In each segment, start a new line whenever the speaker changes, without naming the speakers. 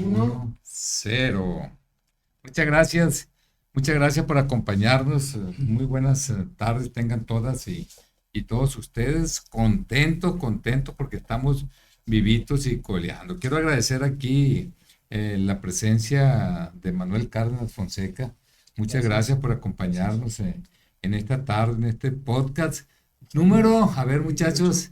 1, 0. Muchas gracias por acompañarnos. Muy buenas tardes tengan todas y todos ustedes. Contento porque estamos vivitos y coleando. Quiero agradecer aquí la presencia de Manuel Cárdenas Fonseca. Muchas gracias por acompañarnos en esta tarde, en este podcast. Número, a ver muchachos,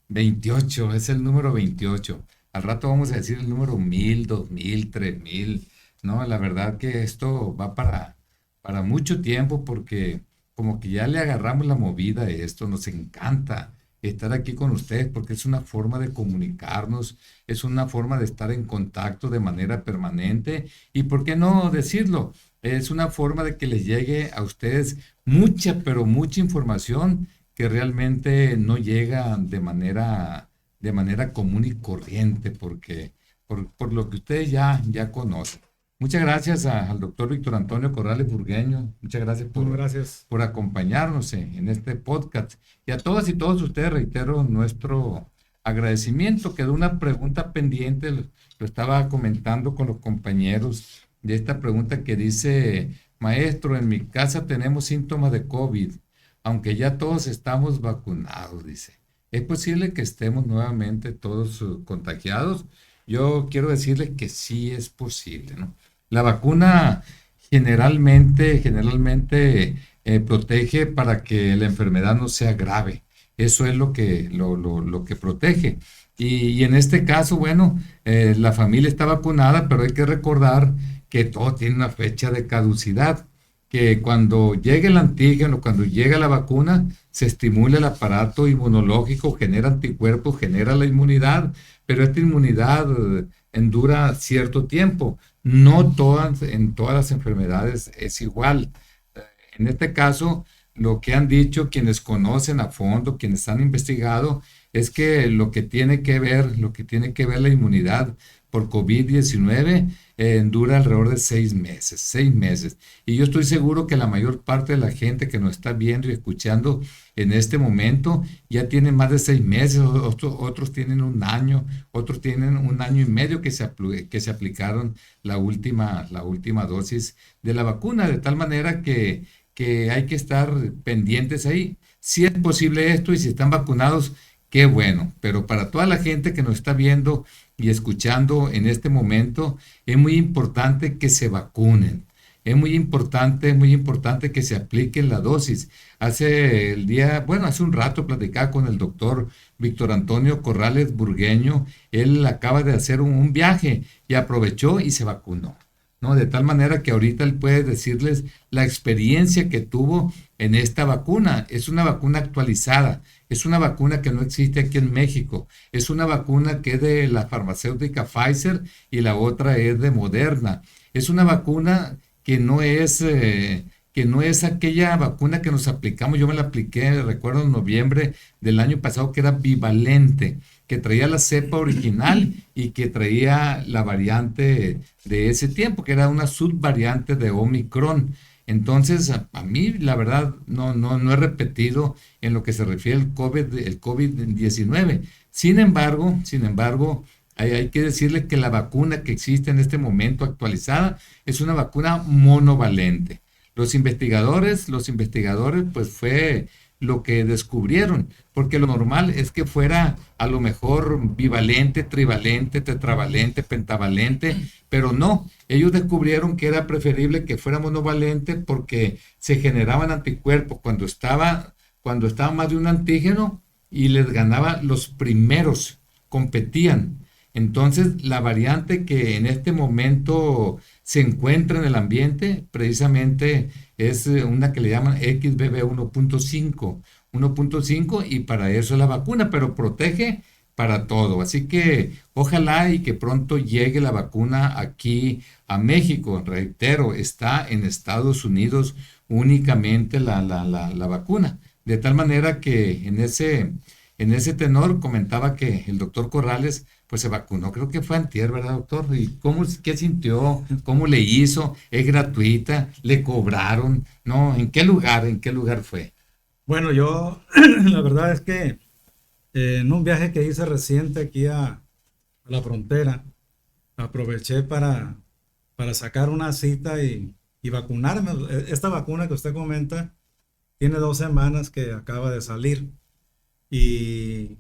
28, es el número 28. Al rato vamos a decir el número 1000, 2000, 3000. No, la verdad que esto va para mucho tiempo porque como que ya le agarramos la movida a esto, nos encanta estar aquí con ustedes porque es una forma de comunicarnos, es una forma de estar en contacto de manera permanente y, ¿por qué no decirlo? Es una forma de que les llegue a ustedes mucha, pero mucha información que realmente no llega de manera común y corriente, porque por lo que ustedes ya conocen. Muchas gracias al doctor Víctor Antonio Corrales Burgueño. Muchas gracias
Bueno, gracias.
por acompañarnos en este podcast. Y a todas y todos ustedes reitero nuestro agradecimiento. Quedó una pregunta pendiente, lo estaba comentando con los compañeros, de esta pregunta que dice: maestro, en mi casa tenemos síntomas de COVID, aunque ya todos estamos vacunados, dice. ¿Es posible que estemos nuevamente todos contagiados? Yo quiero decirles que sí es posible, ¿no? La vacuna generalmente protege para que la enfermedad no sea grave. Eso es lo que protege. Y en este caso, bueno, la familia está vacunada, pero hay que recordar que todo tiene una fecha de caducidad, que cuando llegue el antígeno, cuando llega la vacuna, se estimula el aparato inmunológico, genera anticuerpos, genera la inmunidad, pero esta inmunidad dura cierto tiempo. No todas, en todas las enfermedades es igual. En este caso, lo que han dicho quienes conocen a fondo, quienes han investigado, es que lo que tiene que ver la inmunidad por COVID-19 dura alrededor de 6 meses, 6 meses. Y yo estoy seguro que la mayor parte de la gente que nos está viendo y escuchando en este momento ya tiene más de 6 meses, otros tienen un año, otros tienen un año y medio que se aplicaron la última dosis de la vacuna, de tal manera que hay que estar pendientes ahí. Si es posible esto y si están vacunados, qué bueno, pero para toda la gente que nos está viendo y escuchando en este momento, es muy importante que se vacunen. Es muy importante que se apliquen la dosis. Hace un rato platicaba con el doctor Víctor Antonio Corrales Burgueño. Él acaba de hacer un viaje y aprovechó y se vacunó, ¿no? De tal manera que ahorita él puede decirles la experiencia que tuvo en esta vacuna. Es una vacuna actualizada, es una vacuna que no existe aquí en México, es una vacuna que es de la farmacéutica Pfizer y la otra es de Moderna. Es una vacuna que no es aquella vacuna que nos aplicamos. Yo me la apliqué, recuerdo, en noviembre del año pasado, que era bivalente, que traía la cepa original y que traía la variante de ese tiempo, que era una subvariante de Omicron. Entonces, a mí, la verdad, no he repetido en lo que se refiere el COVID-19. Sin embargo, hay que decirle que la vacuna que existe en este momento actualizada es una vacuna monovalente. Los investigadores, pues fue lo que descubrieron, porque lo normal es que fuera a lo mejor bivalente, trivalente, tetravalente, pentavalente, pero no, ellos descubrieron que era preferible que fuera monovalente porque se generaban anticuerpos cuando estaba más de un antígeno y les ganaba los primeros, competían. Entonces, la variante que en este momento se encuentra en el ambiente precisamente es una que le llaman XBB 1.5 y para eso es la vacuna, pero protege para todo. Así que ojalá y que pronto llegue la vacuna aquí a México. Reitero, está en Estados Unidos únicamente la vacuna. De tal manera que en ese tenor comentaba que el doctor Corrales pues se vacunó, creo que fue antier, ¿verdad, doctor? ¿Y qué sintió? ¿Cómo le hizo? ¿Es gratuita? ¿Le cobraron? ¿No? ¿En qué lugar fue?
Bueno, yo la verdad es que en un viaje que hice reciente aquí a la frontera, aproveché para sacar una cita y vacunarme. Esta vacuna que usted comenta tiene 2 semanas que acaba de salir y,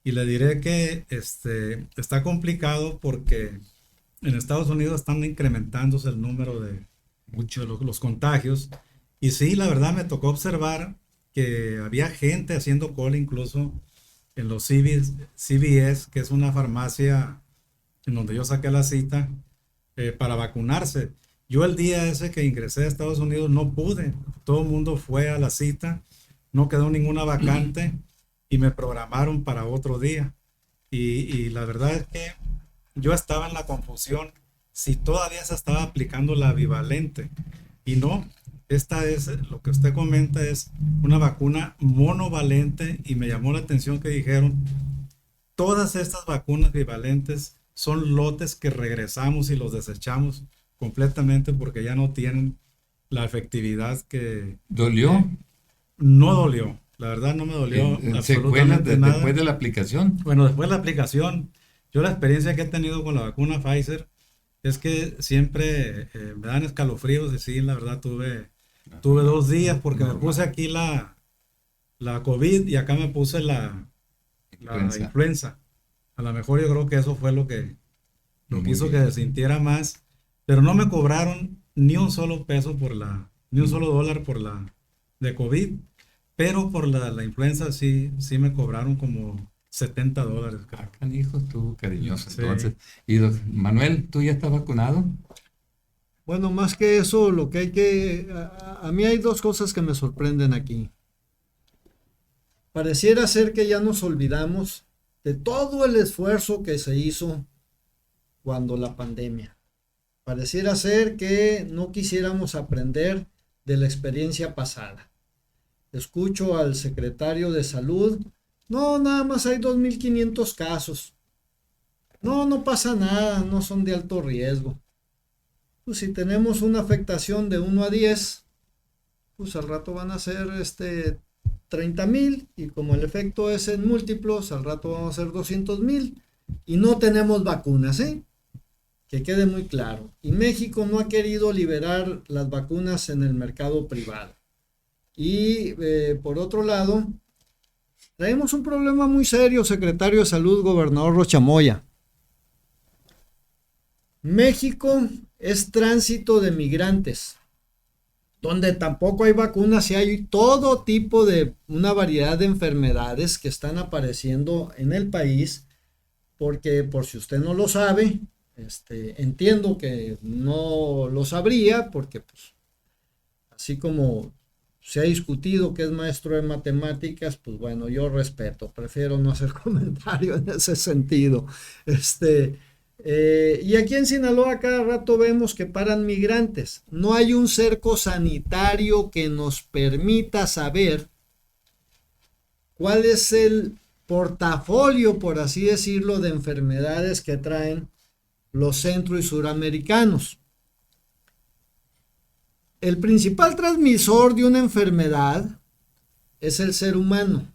y le diré que está complicado porque en Estados Unidos están incrementándose el número de
Mucho.
los contagios. Y sí, la verdad me tocó observar que había gente haciendo cola incluso en los CVS, que es una farmacia en donde yo saqué la cita para vacunarse. Yo el día ese que ingresé a Estados Unidos no pude. Todo el mundo fue a la cita, no quedó ninguna vacante y me programaron para otro día. Y la verdad es que yo estaba en la confusión si todavía se estaba aplicando la bivalente. Y no, esta es, lo que usted comenta es una vacuna monovalente y me llamó la atención que dijeron, todas estas vacunas bivalentes son lotes que regresamos y los desechamos completamente porque ya no tienen la efectividad que
¿Dolió?
no dolió. La verdad no me dolió
¿En secuelas
absolutamente nada.
después de la aplicación?
Bueno, después de la aplicación, yo la experiencia que he tenido con la vacuna Pfizer es que siempre me dan escalofríos y sí, la verdad tuve 2 días porque me puse aquí la COVID y acá me puse la influenza. A lo mejor yo creo que eso fue lo que hizo que se sintiera más, pero no me cobraron ni un solo peso ni un solo dólar por la de COVID, pero por la influenza sí me cobraron como $70, creo.
Canijo, estuvo cariñoso
Sí.
entonces. Y Manuel, ¿tú ya estás vacunado?
Bueno, más que eso, lo que a mí hay dos cosas que me sorprenden aquí. Pareciera ser que ya nos olvidamos de todo el esfuerzo que se hizo cuando la pandemia. Pareciera ser que no quisiéramos aprender de la experiencia pasada. Escucho al secretario de Salud, no, nada más hay 2.500 casos. No pasa nada, no son de alto riesgo. Pues si tenemos una afectación de 1 a 10, pues al rato van a ser 30,000 y como el efecto es en múltiplos, al rato vamos a ser 200,000 y no tenemos vacunas, ¿eh? Que quede muy claro. Y México no ha querido liberar las vacunas en el mercado privado. Y por otro lado, traemos un problema muy serio, secretario de Salud, gobernador Rocha Moya. México es tránsito de migrantes, donde tampoco hay vacunas y hay todo tipo de una variedad de enfermedades que están apareciendo en el país, porque por si usted no lo sabe, entiendo que no lo sabría, porque pues, así como se ha discutido que es maestro de matemáticas, pues bueno, yo respeto, prefiero no hacer comentario en ese sentido. Y aquí en Sinaloa cada rato vemos que paran migrantes. No hay un cerco sanitario que nos permita saber cuál es el portafolio, por así decirlo, de enfermedades que traen los centro y suramericanos. El principal transmisor de una enfermedad es el ser humano.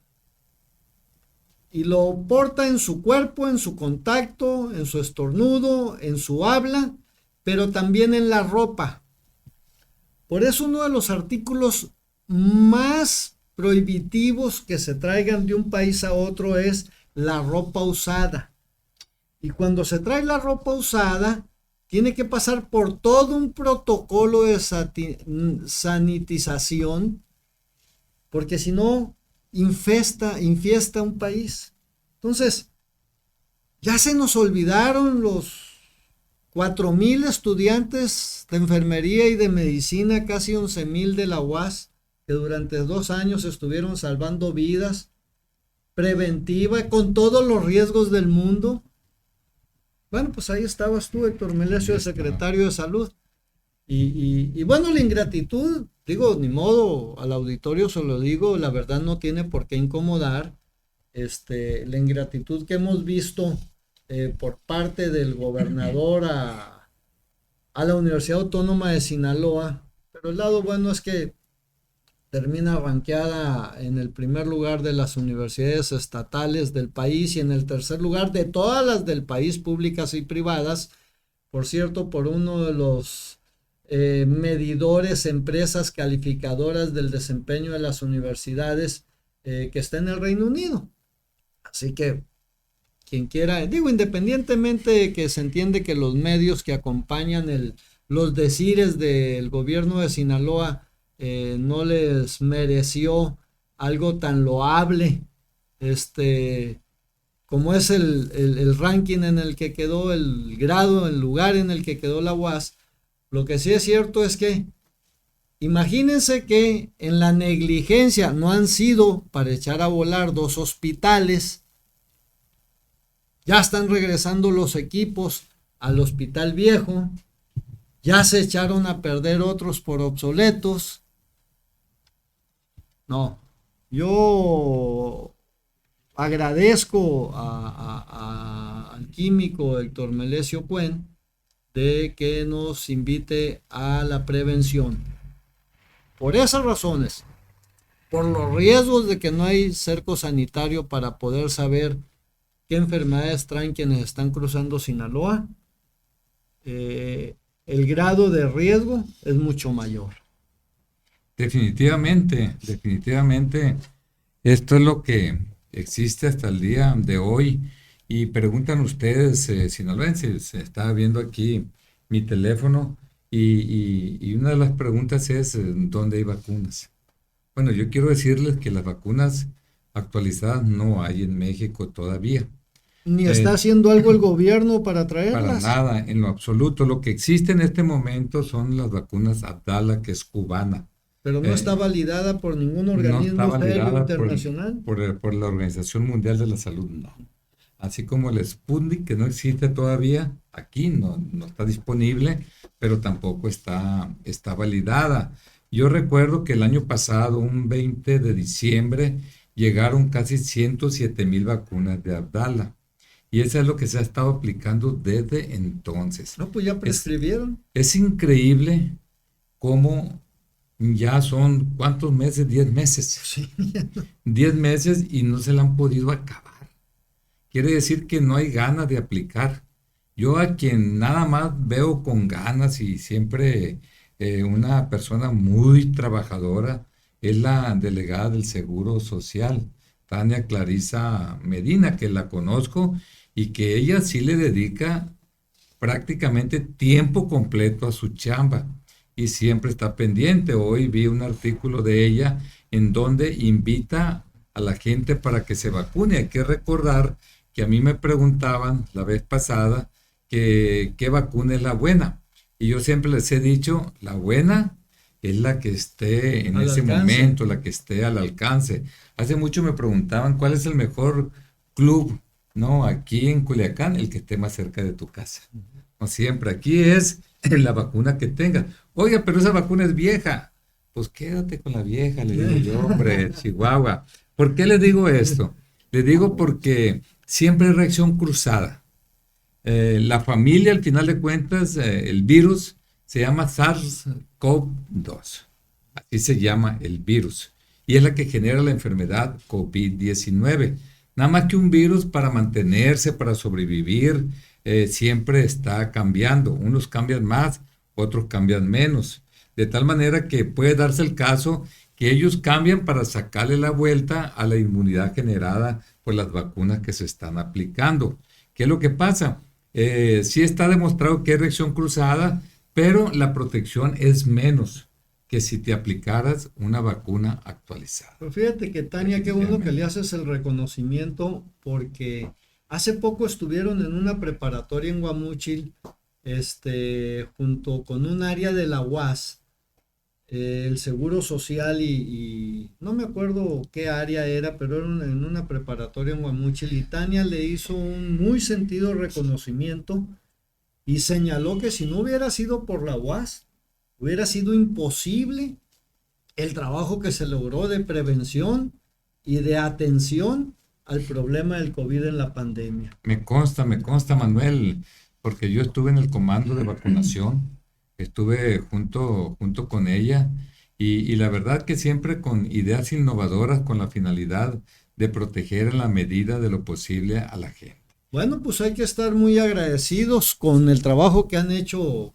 Y lo porta en su cuerpo, en su contacto, en su estornudo, en su habla, pero también en la ropa. Por eso uno de los artículos más prohibitivos que se traigan de un país a otro es la ropa usada. Y cuando se trae la ropa usada, tiene que pasar por todo un protocolo de sanitización, porque si no, infiesta un país. Entonces, ya se nos olvidaron los 4,000 estudiantes de enfermería y de medicina, casi 11,000 de la UAS, que durante 2 años estuvieron salvando vidas, preventiva, con todos los riesgos del mundo. Bueno, pues ahí estabas tú, Héctor Melesio, el secretario de Salud. Y bueno, la ingratitud, digo, ni modo, al auditorio se lo digo, la verdad no tiene por qué incomodar. La ingratitud que hemos visto por parte del gobernador a la Universidad Autónoma de Sinaloa, pero el lado bueno es que termina rankeada en el primer lugar de las universidades estatales del país y en el tercer lugar de todas las del país, públicas y privadas, por cierto, por uno de los medidores, empresas calificadoras del desempeño de las universidades que está en el Reino Unido. Así que quien quiera, digo, independientemente de que se entiende que los medios que acompañan los decires del gobierno de Sinaloa no les mereció algo tan loable, como es el ranking en el que quedó, el grado, el lugar en el que quedó la UAS. Lo que sí es cierto es que imagínense que en la negligencia no han sido para echar a volar 2 hospitales. Ya están regresando los equipos al hospital viejo. Ya se echaron a perder otros por obsoletos. No, yo agradezco al químico Héctor Melesio Cuen de que nos invite a la prevención. Por esas razones, por los riesgos de que no hay cerco sanitario para poder saber qué enfermedades traen quienes están cruzando Sinaloa, el grado de riesgo es mucho mayor.
Definitivamente, esto es lo que existe hasta el día de hoy. Y preguntan ustedes, sinaloenses, está viendo aquí mi teléfono y una de las preguntas es ¿dónde hay vacunas? Bueno, yo quiero decirles que las vacunas actualizadas no hay en México todavía.
Ni está haciendo algo el gobierno para traerlas.
Para nada, en lo absoluto. Lo que existe en este momento son las vacunas Abdala, que es cubana.
Pero no está validada por ningún organismo serio internacional.
Por la Organización Mundial de la Salud, no. Así como el Sputnik, que no existe todavía, aquí no está disponible, pero tampoco está validada. Yo recuerdo que el año pasado, un 20 de diciembre, llegaron casi 107,000 vacunas de Abdala. Y eso es lo que se ha estado aplicando desde entonces.
No, pues ya prescribieron.
Es increíble cómo ya son, ¿cuántos meses? 10 meses.
Sí.
10 meses y no se la han podido acabar. Quiere decir que no hay ganas de aplicar. Yo a quien nada más veo con ganas y siempre una persona muy trabajadora es la delegada del Seguro Social, Tania Clarisa Medina, que la conozco y que ella sí le dedica prácticamente tiempo completo a su chamba y siempre está pendiente. Hoy vi un artículo de ella en donde invita a la gente para que se vacune. Hay que recordar que a mí me preguntaban la vez pasada que qué vacuna es la buena. Y yo siempre les he dicho, la buena es la que esté en ese momento, la que esté al alcance. Hace mucho me preguntaban cuál es el mejor club, ¿no? Aquí en Culiacán, el que esté más cerca de tu casa. No siempre, aquí es la vacuna que tengas. Oiga, pero esa vacuna es vieja. Pues quédate con la vieja, le digo yo, hombre, Chihuahua. ¿Por qué le digo esto? Le digo porque siempre hay reacción cruzada. La familia, al final de cuentas, el virus se llama SARS-CoV-2. Así se llama el virus. Y es la que genera la enfermedad COVID-19. Nada más que un virus para mantenerse, para sobrevivir, siempre está cambiando. Unos cambian más, otros cambian menos. De tal manera que puede darse el caso que ellos cambian para sacarle la vuelta a la inmunidad generada por las vacunas que se están aplicando. ¿Qué es lo que pasa? Sí está demostrado que hay reacción cruzada, pero la protección es menos que si te aplicaras una vacuna actualizada.
Pero fíjate que Tania, qué bueno que le haces el reconocimiento, porque hace poco estuvieron en una preparatoria en Guamúchil, junto con un área de la UAS, el Seguro Social y no me acuerdo qué área era, pero era en una preparatoria en Guamúchil, y Tania le hizo un muy sentido reconocimiento y señaló que si no hubiera sido por la UAS, hubiera sido imposible el trabajo que se logró de prevención y de atención al problema del COVID en la pandemia.
Me consta, Manuel, porque yo estuve en el comando de vacunación, estuve junto con ella y la verdad que siempre con ideas innovadoras, con la finalidad de proteger en la medida de lo posible a la gente.
Bueno, pues hay que estar muy agradecidos con el trabajo que han hecho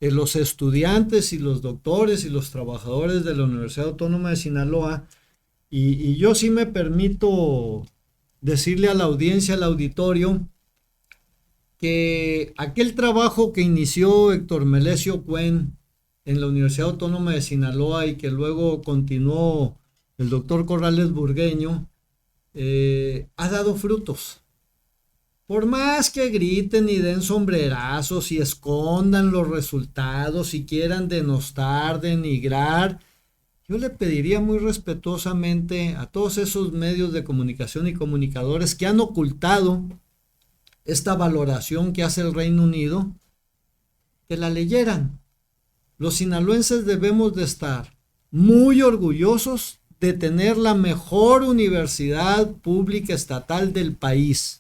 los estudiantes y los doctores y los trabajadores de la Universidad Autónoma de Sinaloa. Y yo sí me permito decirle a la audiencia, al auditorio, que aquel trabajo que inició Héctor Melesio Cuen en la Universidad Autónoma de Sinaloa y que luego continuó el doctor Corrales Burgueño, ha dado frutos. Por más que griten y den sombrerazos y escondan los resultados y quieran denostar, denigrar, yo le pediría muy respetuosamente a todos esos medios de comunicación y comunicadores que han ocultado esta valoración que hace el Reino Unido, que la leyeran. Los sinaloenses debemos de estar muy orgullosos de tener la mejor universidad pública estatal del país.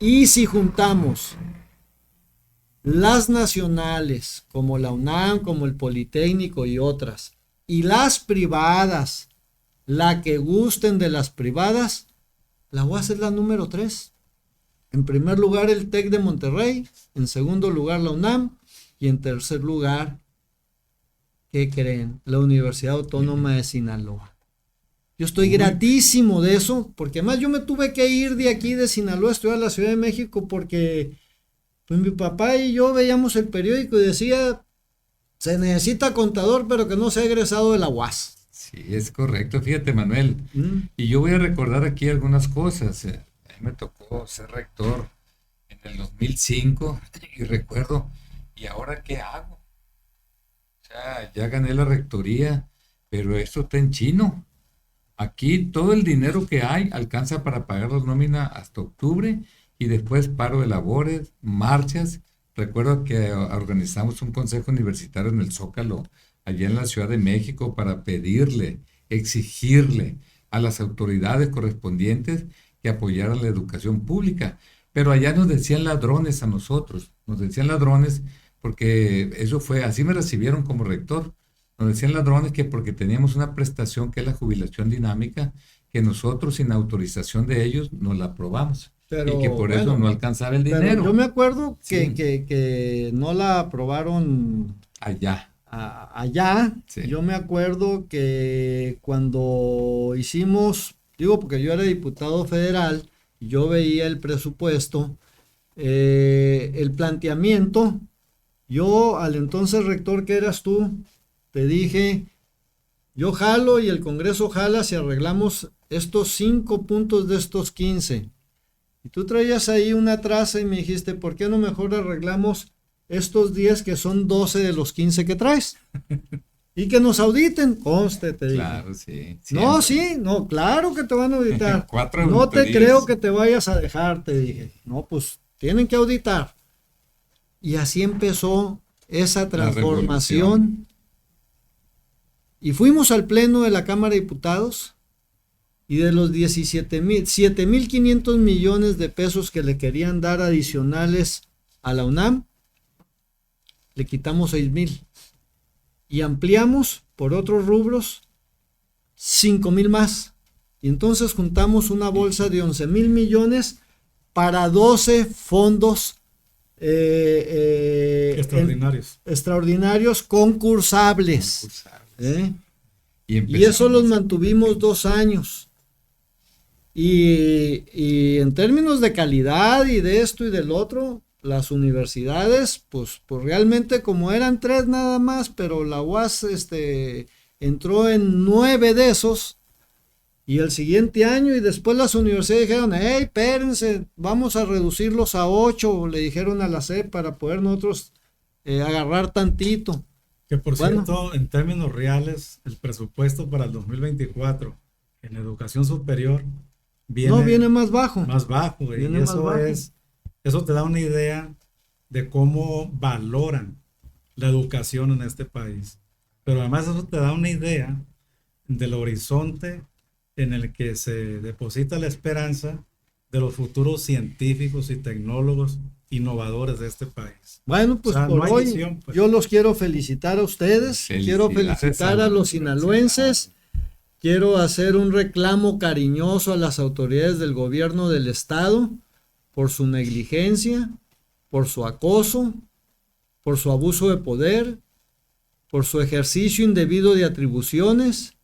Y si juntamos las nacionales, como la UNAM, como el Politécnico y otras, y las privadas, la que gusten de las privadas, la UAS es la número 3. En primer lugar el TEC de Monterrey, en segundo lugar la UNAM y en tercer lugar, ¿qué creen? La Universidad Autónoma de Sinaloa. Yo estoy gratísimo de eso, porque además yo me tuve que ir de aquí de Sinaloa a estudiar a la Ciudad de México porque pues mi papá y yo veíamos el periódico y decía, se necesita contador pero que no sea egresado de la UAS.
Sí, es correcto. Fíjate, Manuel, y yo voy a recordar aquí algunas cosas. A mí me tocó ser rector en el 2005 y recuerdo, ¿y ahora qué hago? O sea, ya gané la rectoría, pero esto está en chino. Aquí todo el dinero que hay alcanza para pagar la nómina hasta octubre y después paro de labores, marchas. Recuerdo que organizamos un consejo universitario en el Zócalo, allá en la Ciudad de México, para pedirle, exigirle a las autoridades correspondientes que apoyaran la educación pública. Pero allá nos decían ladrones a nosotros, nos decían ladrones porque eso fue, así me recibieron como rector. Nos decían ladrones que porque teníamos una prestación que es la jubilación dinámica, que nosotros sin autorización de ellos nos la aprobamos.
Pero,
Y que por eso no alcanzaba el
pero
dinero.
yo me acuerdo que,
Sí.
que no la aprobaron
Allá.
allá.
Sí.
Yo me acuerdo que cuando hicimos, digo porque yo era diputado federal, y yo veía el presupuesto, el planteamiento, yo al entonces rector que eras tú, te dije, yo jalo y el Congreso jala si arreglamos estos 5 puntos de estos 15. Y tú traías ahí una traza y me dijiste, ¿por qué no mejor arreglamos estos 10 que son 12 de los 15 que traes? Y que nos auditen, conste, te dije.
Claro, sí.
No,
siempre.
sí, no, claro que te van a auditar.
4
No te
auditorías.
creo que te vayas a dejar, te dije. No, pues tienen que auditar. Y así empezó esa transformación. Y fuimos al pleno de la Cámara de Diputados y de los 7,500 millones de pesos que le querían dar adicionales a la UNAM, le quitamos 6,000 y ampliamos por otros rubros 5,000 más. Y entonces juntamos una bolsa de 11,000 millones para 12 fondos extraordinarios concursables. Y eso los mantuvimos 2 años. Y en términos de calidad y de esto y del otro, las universidades, pues realmente como eran 3 nada más, pero la UAS entró en 9 de esos, y el siguiente año, y después las universidades dijeron, hey, espérense, vamos a reducirlos a 8, le dijeron a la SEP para poder nosotros agarrar tantito.
Que por cierto, en términos reales, el presupuesto para el 2024 en educación superior
viene más bajo.
Más bajo, y eso te da una idea de cómo valoran la educación en este país. Pero además eso te da una idea del horizonte en el que se deposita la esperanza de los futuros científicos y tecnólogos innovadores de este país.
Bueno, pues por hoy yo los quiero felicitar a ustedes, quiero felicitar a los sinaloenses quiero hacer un reclamo cariñoso a las autoridades del gobierno del estado por su negligencia, por su acoso, por su abuso de poder, por su ejercicio indebido de atribuciones.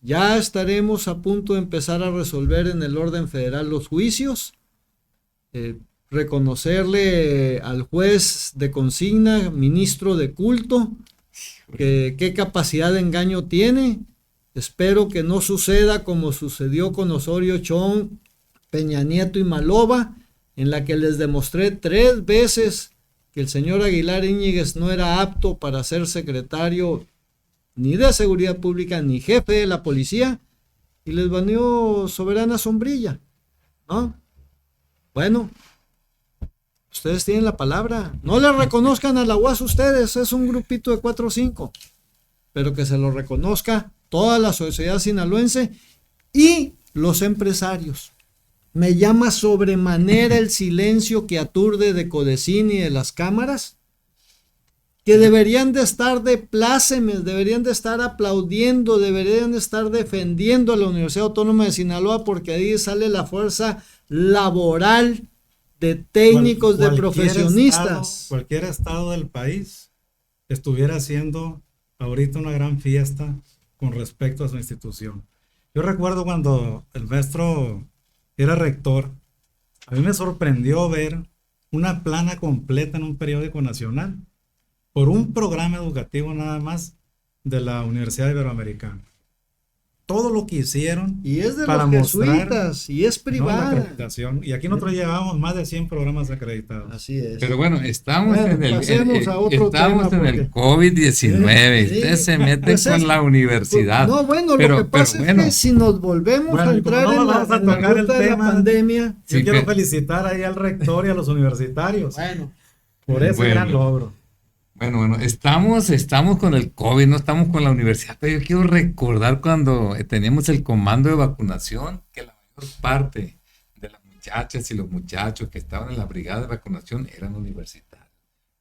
Ya estaremos a punto de empezar a resolver en el orden federal los juicios, reconocerle al juez de consigna, ministro de culto, que qué capacidad de engaño tiene. Espero que no suceda como sucedió con Osorio Chong, Peña Nieto y Maloba, en la que les demostré 3 veces que el señor Aguilar Íñiguez no era apto para ser secretario ni de Seguridad Pública ni jefe de la policía, y les baneó soberana sombrilla, ¿no? Bueno, ustedes tienen la palabra. No le reconozcan a la UAS ustedes, es un grupito de 4 o 5, pero que se lo reconozca toda la sociedad sinaloense y los empresarios. Me llama sobremanera el silencio que aturde de Codecín y de las cámaras, que deberían de estar de plácemes, deberían de estar aplaudiendo, deberían de estar defendiendo a la Universidad Autónoma de Sinaloa, porque ahí sale la fuerza laboral de técnicos, de profesionistas.
Cualquier estado del país estuviera haciendo ahorita una gran fiesta con respecto a su institución. Yo recuerdo cuando el maestro era rector, a mí me sorprendió ver una plana completa en un periódico nacional por un programa educativo nada más de la Universidad Iberoamericana. Todo lo que hicieron
y es de
para
los
mostrar,
jesuitas, y es privada.
¿no?, la acreditación. Y aquí nosotros llevábamos más de 100 programas acreditados.
Así es.
Pero bueno, estamos en el
porque...
COVID-19.
Sí,
usted se mete
pues
con la universidad.
No, bueno, lo que pasa es que si nos volvemos a entrar en la ruta de la pandemia...
Yo quiero felicitar ahí al rector y a los universitarios por ese gran logro.
Bueno, estamos con el COVID, no estamos con la universidad, pero yo quiero recordar cuando teníamos el comando de vacunación, que la mayor parte de las muchachas y los muchachos que estaban en la brigada de vacunación eran universitarios.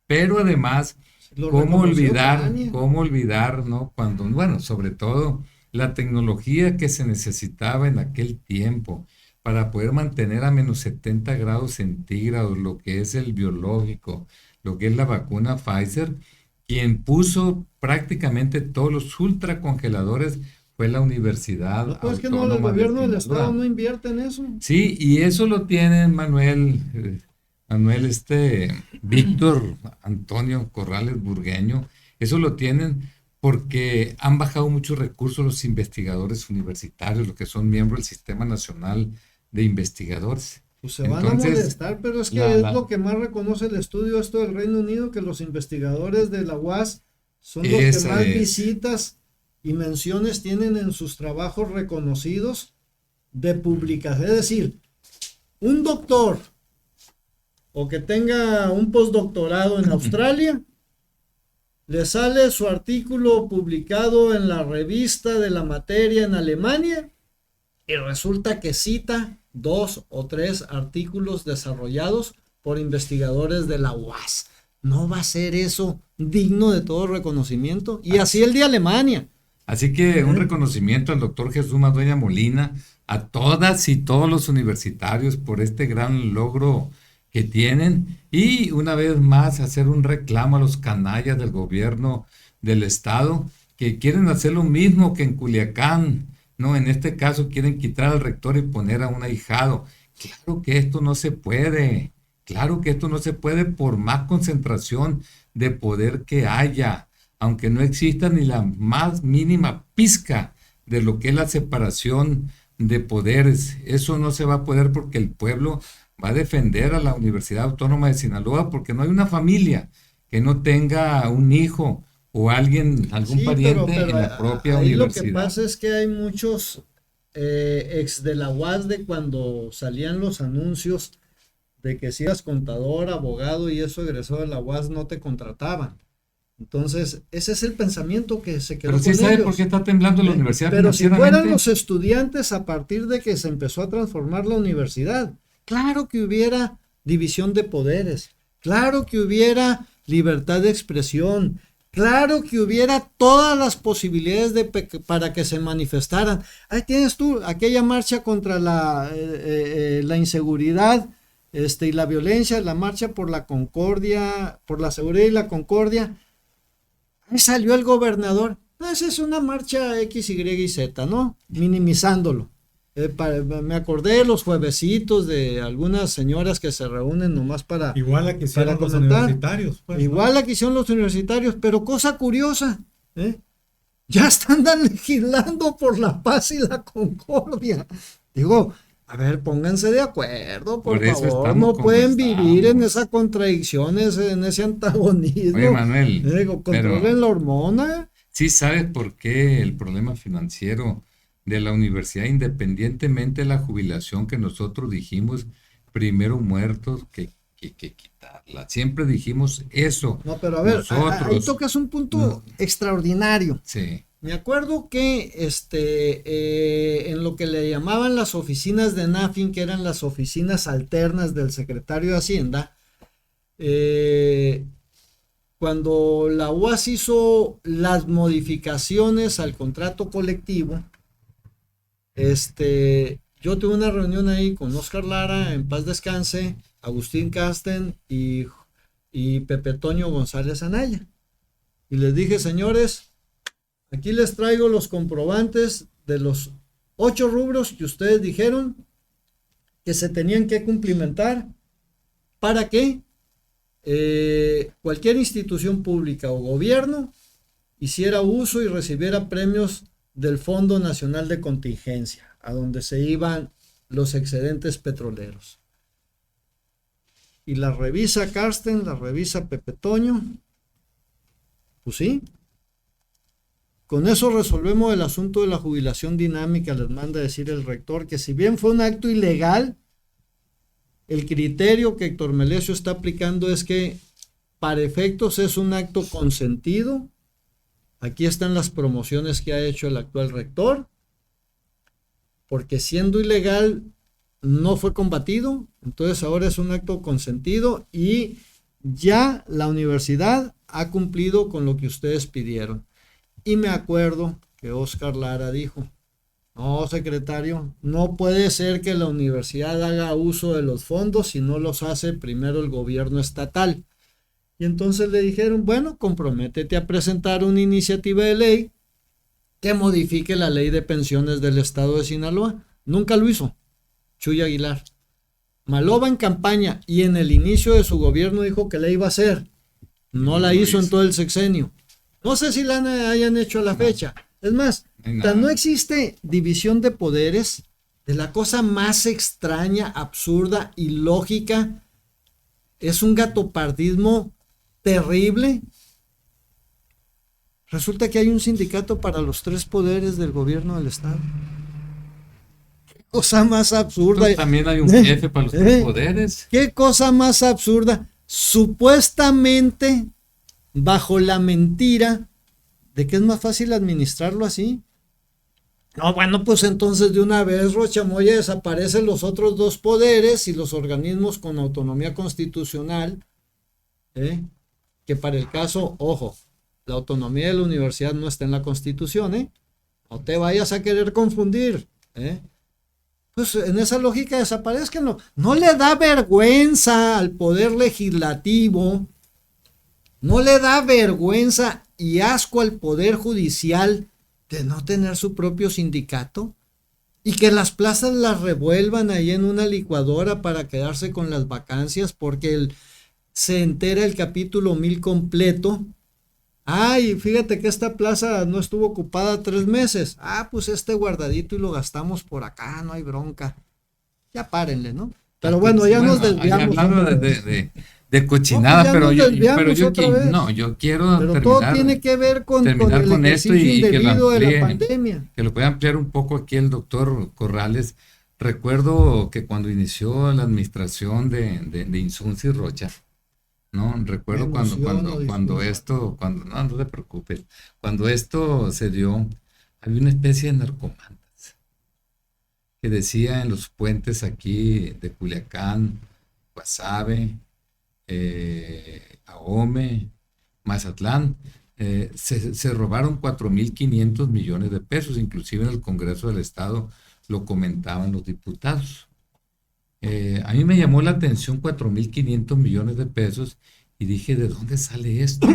Pero además, ¿cómo olvidar, ¿no? Cuando, bueno, sobre todo la tecnología que se necesitaba en aquel tiempo para poder mantener a menos 70 grados centígrados lo que es el biológico, lo que es la vacuna Pfizer, quien puso prácticamente todos los ultracongeladores fue la Universidad Autónoma.
Es que no, el gobierno del estado no invierte en eso.
Sí, y eso lo tiene Víctor Antonio Corrales Burgueño, eso lo tienen porque han bajado muchos recursos los investigadores universitarios, los que son miembros del Sistema Nacional de Investigadores.
Pues se van a molestar, pero es que es lo que más reconoce el estudio esto del Reino Unido, que los investigadores de la UAS son los que más visitas y menciones tienen en sus trabajos reconocidos de publicación. Es decir, un doctor o que tenga un postdoctorado en Australia, le sale su artículo publicado en la revista de la materia en Alemania y resulta que cita 2 o 3 artículos desarrollados por investigadores de la UAS. ¿No va a ser eso digno de todo reconocimiento? Y así el de Alemania.
Así que un reconocimiento al doctor Jesús Madueña Molina, a todas y todos los universitarios por este gran logro que tienen, y una vez más hacer un reclamo a los canallas del gobierno del estado que quieren hacer lo mismo que en Culiacán, ¿no? En este caso quieren quitar al rector y poner a un ahijado. Claro que esto no se puede, por más concentración de poder que haya, aunque no exista ni la más mínima pizca de lo que es la separación de poderes. Eso no se va a poder porque el pueblo va a defender a la Universidad Autónoma de Sinaloa, porque no hay una familia que no tenga un hijo o algún pariente en la propia universidad.
Lo que pasa es que hay muchos ex de la UAS de cuando salían los anuncios de que si eras contador, abogado y eso egresado de la UAS no te contrataban. Entonces, ese es el pensamiento que se quedó.
Pero sí sabe por qué está temblando la universidad.
Pero si fueran los estudiantes a partir de que se empezó a transformar la universidad, claro que hubiera división de poderes, claro que hubiera libertad de expresión, Claro que hubiera todas las posibilidades para que se manifestaran. Ahí tienes tú aquella marcha contra la inseguridad y la violencia, la marcha por la concordia, por la seguridad y la concordia. Ahí salió el gobernador. Esa es una marcha X, Y y Z, ¿no? Minimizándolo. Me acordé de los juevesitos de algunas señoras que se reúnen nomás para
igual la que hicieron los
comentar.
universitarios. Pues,
Igual la que hicieron los universitarios, pero cosa curiosa, ya están legislando por la paz y la concordia. Digo, a ver, pónganse de acuerdo, por favor, no pueden vivir en esas contradicciones, en ese antagonismo.
Oye, Manuel,
Digo, controlen la hormona.
¿Sí sabes por qué el problema financiero de la universidad, independientemente de la jubilación que nosotros dijimos, primero muertos que quitarla? Siempre dijimos eso.
No, pero a ver,
nosotros,
ahí tocas un punto extraordinario.
Sí.
Me acuerdo que en lo que le llamaban las oficinas de NAFIN, que eran las oficinas alternas del secretario de Hacienda, cuando la UAS hizo las modificaciones al contrato colectivo, yo tuve una reunión ahí con Oscar Lara, en paz descanse, Agustín Casten y Pepe Toño González Anaya. Y les dije, señores, aquí les traigo los comprobantes de los 8 rubros que ustedes dijeron que se tenían que cumplimentar para que cualquier institución pública o gobierno hiciera uso y recibiera premios del Fondo Nacional de Contingencia, a donde se iban los excedentes petroleros. Y la revisa Carsten, la revisa Pepe Toño. Pues sí. Con eso resolvemos el asunto de la jubilación dinámica, les manda a decir el rector, que si bien fue un acto ilegal, el criterio que Héctor Melesio está aplicando es que para efectos es un acto consentido. Aquí están las promociones que ha hecho el actual rector, porque siendo ilegal no fue combatido, entonces ahora es un acto consentido y ya la universidad ha cumplido con lo que ustedes pidieron. Y me acuerdo que Oscar Lara dijo, no, secretario, no puede ser que la universidad haga uso de los fondos si no los hace primero el gobierno estatal. Y entonces le dijeron, bueno, comprométete a presentar una iniciativa de ley que modifique la ley de pensiones del estado de Sinaloa. Nunca lo hizo Chuy Aguilar. Maloba en campaña y en el inicio de su gobierno dijo que la iba a hacer. No la hizo en todo el sexenio. No sé si la hayan hecho a la fecha. Es más, no existe división de poderes, de la cosa más extraña, absurda y lógica. Es un gatopardismo terrible. Resulta que hay un sindicato para los 3 poderes del gobierno del estado. Qué cosa más absurda.
Pero también hay un jefe para los 3 poderes.
Qué cosa más absurda. Supuestamente bajo la mentira de que es más fácil administrarlo así. No, bueno, pues entonces de una vez Rocha Moya desaparecen los otros 2 poderes y los organismos con autonomía constitucional, que para el caso, ojo, la autonomía de la universidad no está en la Constitución, no te vayas a querer confundir, pues en esa lógica desaparezcan. No le da vergüenza al poder legislativo, no le da vergüenza y asco al poder judicial de no tener su propio sindicato y que las plazas las revuelvan ahí en una licuadora para quedarse con las vacancias porque se entera el capítulo 1000 completo. Ay, fíjate que esta plaza no estuvo ocupada 3 meses. Pues guardadito y lo gastamos por acá, no hay bronca. Ya párenle, ¿no? Pero bueno, ya nos desviamos.
Hablando de cochinada, pero yo quiero
pero todo tiene que ver con el ejercicio indebido de la pandemia.
Que lo pueda ampliar un poco aquí el doctor Corrales. Recuerdo que cuando inició la administración de Insunza y Rocha, ¿no? Recuerdo cuando esto, no te preocupes, cuando esto se dio, había una especie de narcomantas que decía en los puentes aquí de Culiacán, Guasave, Ahome, Mazatlán, se robaron 4.500 millones de pesos, inclusive en el Congreso del Estado lo comentaban los diputados. A mí me llamó la atención 4.500 millones de pesos y dije, ¿de dónde sale esto?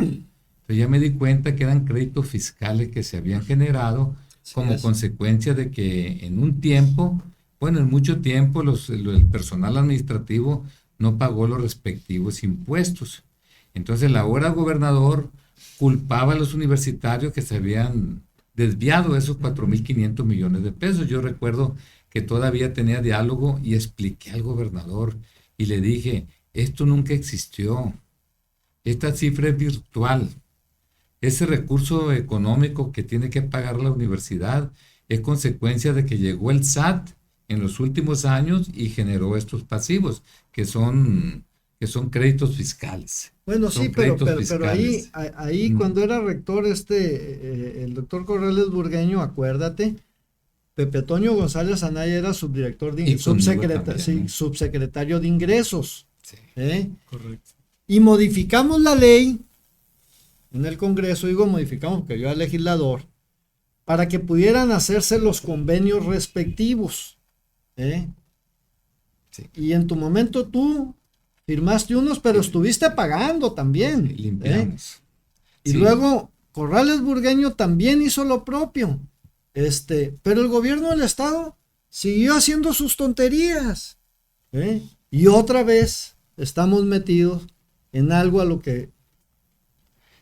Pero ya me di cuenta que eran créditos fiscales que se habían generado como consecuencia de que en un tiempo, bueno, en mucho tiempo, el personal administrativo no pagó los respectivos impuestos. Entonces, el ahora gobernador culpaba a los universitarios que se habían desviado esos 4.500 millones de pesos. Yo recuerdo que todavía tenía diálogo y expliqué al gobernador y le dije, esto nunca existió, esta cifra es virtual. Ese recurso económico que tiene que pagar la universidad es consecuencia de que llegó el SAT en los últimos años y generó estos pasivos, que son créditos fiscales.
Bueno,
Son
sí, pero
fiscales.
ahí cuando era rector el doctor Corrales Burgueño, acuérdate, Pepe Toño González Anaya era subdirector
Y conmigo también.
subsecretario de ingresos.
Sí.
Correcto.
Y modificamos la ley en el Congreso, digo modificamos porque yo era legislador, para que pudieran hacerse los convenios respectivos.
Sí.
Y en tu momento tú firmaste unos, pero estuviste pagando también.
Sí, limpiamos.
Y
Sí.
luego Corrales Burgueño también hizo lo propio. Pero el gobierno del estado siguió haciendo sus tonterías. Y otra vez estamos metidos en algo a lo que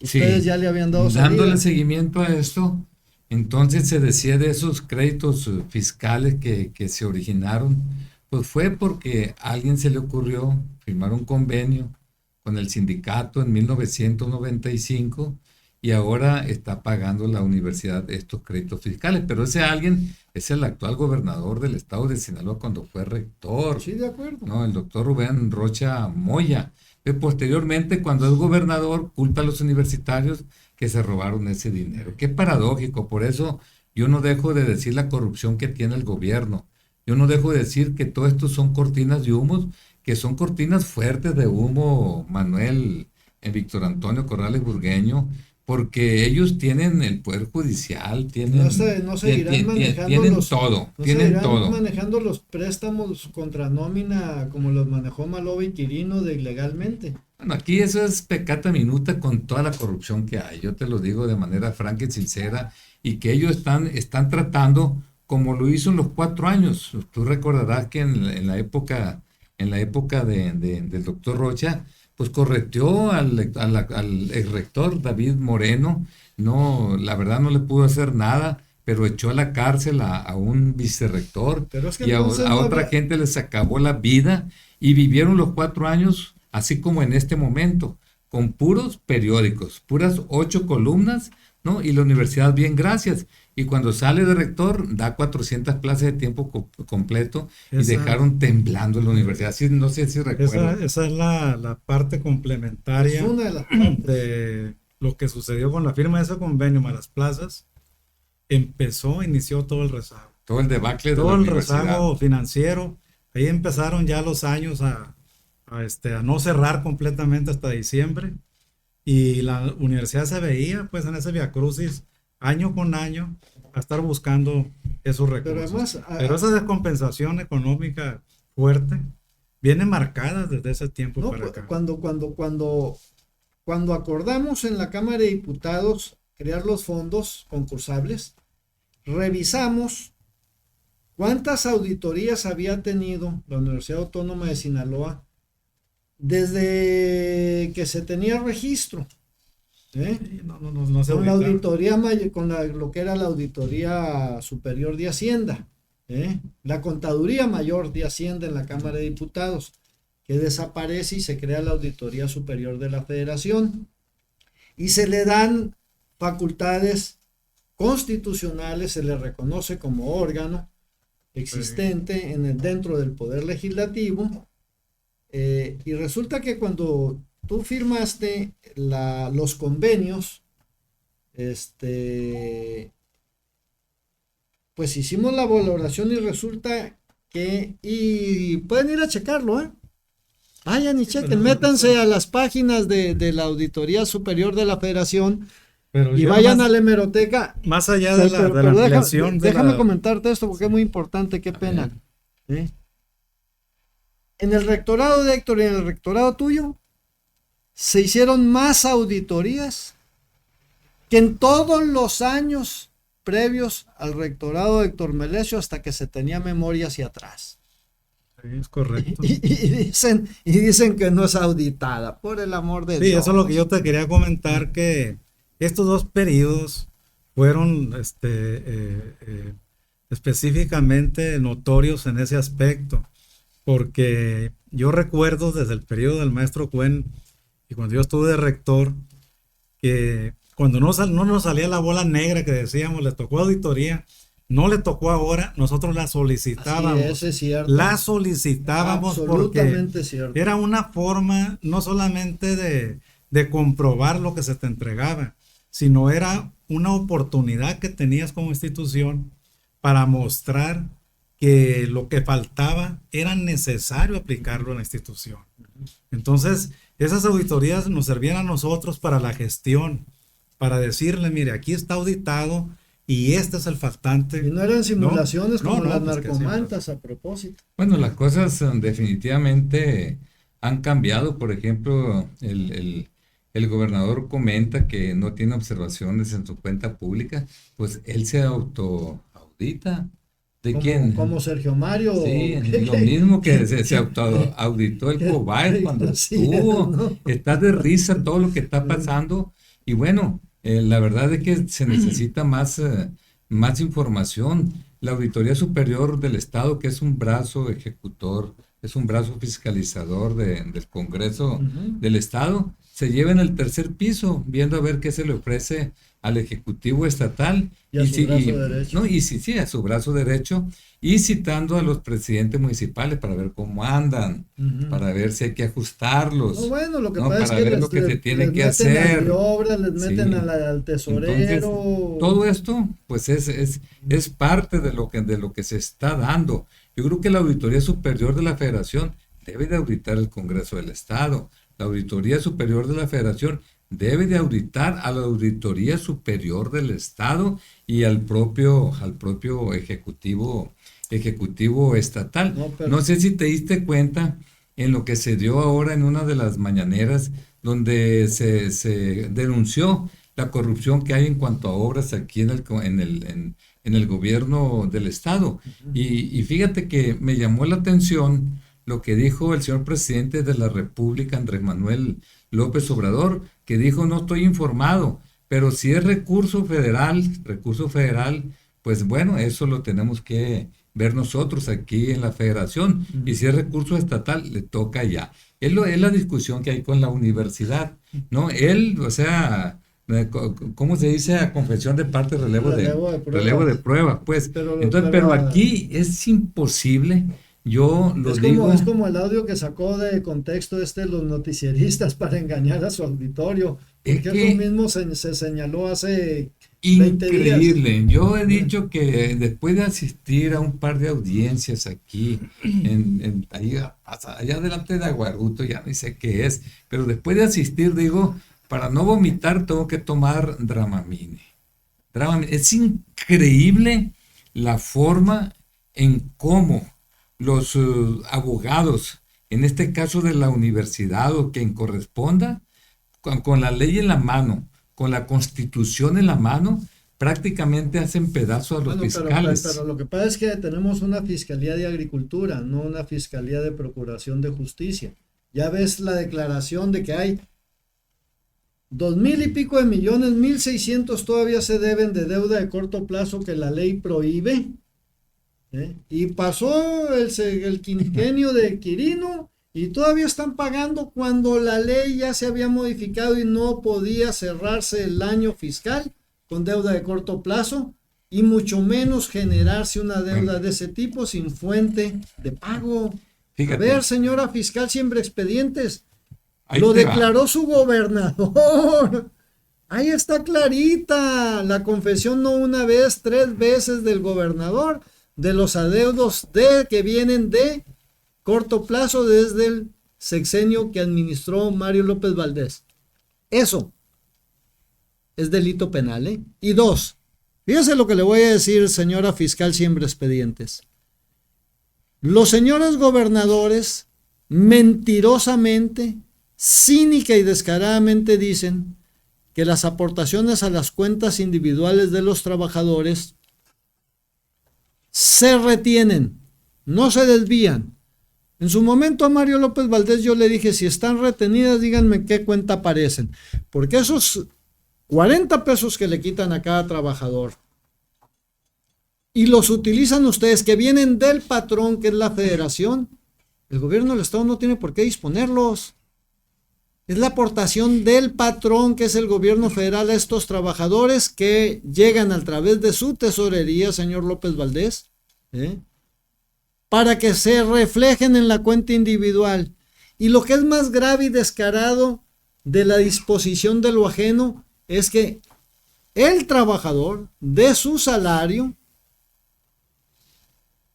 ustedes ya le habían dado
Dándole
salida.
seguimiento a esto, entonces se decía de esos créditos fiscales que se originaron, pues fue porque a alguien se le ocurrió firmar un convenio con el sindicato en 1995 y ahora está pagando la universidad estos créditos fiscales. Pero ese alguien es el actual gobernador del estado de Sinaloa cuando fue rector,
Sí, de acuerdo.
¿no? El doctor Rubén Rocha Moya. Posteriormente, cuando es gobernador, culpa a los universitarios que se robaron ese dinero. Qué paradójico. Por eso yo no dejo de decir la corrupción que tiene el gobierno. Yo no dejo de decir que todo esto son cortinas de humo, que son cortinas fuertes de humo, Manuel, Víctor Antonio Corrales Burgueño, porque ellos tienen el poder judicial, tienen,
No seguirán manejando
tienen todo, tienen todo.
manejando los préstamos contra nómina como los manejó Maloba y Quirino de ilegalmente.
Bueno, aquí eso es pecata minuta con toda la corrupción que hay. Yo te lo digo de manera franca y sincera, y que ellos están tratando como lo hizo en los 4 años. Tú recordarás que en la época del doctor Rocha, pues correteó al ex rector David Moreno. No, la verdad no le pudo hacer nada, pero echó a la cárcel a un vicerrector
Pero es que
y a
no
otra
había-
gente les acabó la vida y vivieron los 4 años así como en este momento, con puros periódicos, puras 8 columnas, ¿no? Y la universidad, bien, gracias. Y cuando sale de rector, da 400 clases de tiempo completo y dejaron temblando la universidad. Así, no sé si recuerdas.
Esa es la parte complementaria
Es una de las
de lo que sucedió con la firma de ese convenio Malas Plazas. Inició todo el rezago.
Todo el debacle de
Todo
la
el
universidad.
rezago financiero. Ahí empezaron ya los años a no cerrar completamente hasta diciembre. Y la universidad se veía pues en ese viacrucis año con año a estar buscando esos recursos. Pero esa descompensación económica fuerte viene marcada desde ese tiempo
No,
para acá.
cuando acordamos en la Cámara de Diputados crear los fondos concursables, revisamos cuántas auditorías había tenido la Universidad Autónoma de Sinaloa desde que se tenía registro.
Sí, no se
Con la
ubica.
auditoría, lo que era la Auditoría Superior de Hacienda, la Contaduría Mayor de Hacienda en la Cámara de Diputados, que desaparece y se crea la Auditoría Superior de la Federación. Y se le dan facultades constitucionales, se le reconoce como órgano existente dentro del Poder Legislativo. Y resulta que cuando tú firmaste los convenios, pues hicimos la valoración y resulta que, y pueden ir a checarlo, vayan y chequen, métanse a las páginas de la Auditoría Superior de la Federación,
Pero
Y
yo
vayan
más,
a la hemeroteca.
más allá de la,
Pero
de la
déjame,
ampliación de
déjame
la...
comentarte esto porque es muy importante, qué pena. ¿Sí? En el rectorado de Héctor y en el rectorado tuyo se hicieron más auditorías que en todos los años previos al rectorado de Héctor Melesio hasta que se tenía memoria hacia atrás.
Sí, es correcto.
Y dicen que no es auditada, por el amor de
Sí,
Dios.
eso es lo que yo te quería comentar, que estos dos periodos fueron específicamente notorios en ese aspecto, porque yo recuerdo desde el periodo del maestro Cuen y cuando yo estuve de rector, que cuando no nos salía la bola negra que decíamos, le tocó auditoría, no le tocó ahora, nosotros la solicitábamos.
Así es cierto.
La solicitábamos porque
Absolutamente cierto.
era una forma no solamente de comprobar lo que se te entregaba, sino era una oportunidad que tenías como institución para mostrar que lo que faltaba era necesario aplicarlo a la institución. Entonces, esas auditorías nos servían a nosotros para la gestión, para decirle, mire, aquí está auditado y este es el faltante.
Y no eran simulaciones
No,
como
no,
las
pues que sí,
narcomantas a propósito.
Bueno, las cosas definitivamente han cambiado. Por ejemplo, el gobernador comenta que no tiene observaciones en su cuenta pública, pues él se autoaudita. ¿De
Como,
quién?
como Sergio Mario.
Sí, lo mismo que se autoauditó el Cobay cuando
Así
estuvo.
es, ¿no?
Está de risa todo lo que está pasando. Y bueno, la verdad es que se necesita más información. La Auditoría Superior del Estado, que es un brazo ejecutor, es un brazo fiscalizador del Congreso
Ujú.
del Estado, se lleva en el tercer piso, viendo a ver qué se le ofrece al Ejecutivo Estatal.
Y a su brazo derecho.
No, y sí, a su brazo derecho, y citando a los presidentes municipales para ver cómo andan,
Ujú.
para ver si hay que ajustarlos,
No, bueno, lo que
¿no?
pasa es
Para
que
ver lo que se tiene que
les meten
hacer.
al obra, les
Sí.
meten al
Entonces,
tesorero.
todo esto, pues es parte de lo que se está dando. Yo creo que la Auditoría Superior de la Federación debe de auditar el Congreso del Estado. La Auditoría Superior de la Federación debe de auditar a la Auditoría Superior del Estado y al propio ejecutivo estatal.
No, pero
No sé si te diste cuenta en lo que se dio ahora en una de las mañaneras, donde se denunció la corrupción que hay en cuanto a obras aquí en el gobierno del Estado. Y fíjate que me llamó la atención lo que dijo el señor presidente de la República, Andrés Manuel López Obrador, que dijo: no estoy informado, pero si es recurso federal, pues bueno, eso lo tenemos que ver nosotros aquí en la federación, y si es recurso estatal, le toca ya. Es la discusión que hay con la universidad, ¿no? Él, o sea, ¿cómo se dice? A confesión de parte,
Relevo de prueba.
relevo de prueba, pues. Entonces, pero aquí es imposible. Yo lo digo.
Es como el audio que sacó de contexto los noticieristas para engañar a su auditorio.
Es
Porque
que-
eso mismo se señaló hace 20 días.
Increíble. Yo he dicho que después de asistir a un par de audiencias aquí, allá delante de Aguaruto, ya ni sé qué es, pero después de asistir, digo, para no vomitar tengo que tomar Dramamine. Es increíble la forma en cómo los abogados, en este caso de la universidad o quien corresponda, con la ley en la mano, con la constitución en la mano, prácticamente hacen pedazos a los
Bueno,
fiscales.
pero lo que pasa es que tenemos una fiscalía de agricultura, no una fiscalía de procuración de justicia. Ya ves la declaración de que hay 2,000 y pico de millones, 1,600 todavía se deben de deuda de corto plazo que la ley prohíbe. Y pasó el quinquenio de Quirino y todavía están pagando cuando la ley ya se había modificado y no podía cerrarse el año fiscal con deuda de corto plazo y mucho menos generarse una deuda de ese tipo sin fuente de pago.
Fíjate.
A ver, señora fiscal, siempre expedientes.
Ahí
Lo
te va.
declaró su gobernador. Ahí está clarita la confesión, no una vez, 3 veces del gobernador de los adeudos que vienen de corto plazo desde el sexenio que administró Mario López Valdés. Eso. es delito penal, ¿eh? Y dos, fíjese lo que le voy a decir, señora fiscal Siembra Expedientes. Los señores gobernadores mentirosamente, cínica y descaradamente dicen que las aportaciones a las cuentas individuales de los trabajadores se retienen, no se desvían. En su momento a Mario López Valdés yo le dije, si están retenidas, díganme en qué cuenta aparecen, porque esos 40 pesos que le quitan a cada trabajador y los utilizan ustedes, que vienen del patrón, que es la federación, el gobierno del estado no tiene por qué disponerlos. Es la aportación del patrón, que es el gobierno federal, a estos trabajadores que llegan a través de su tesorería, señor López Valdés, para que se reflejen en la cuenta individual. Y lo que es más grave y descarado de la disposición de lo ajeno es que el trabajador, de su salario,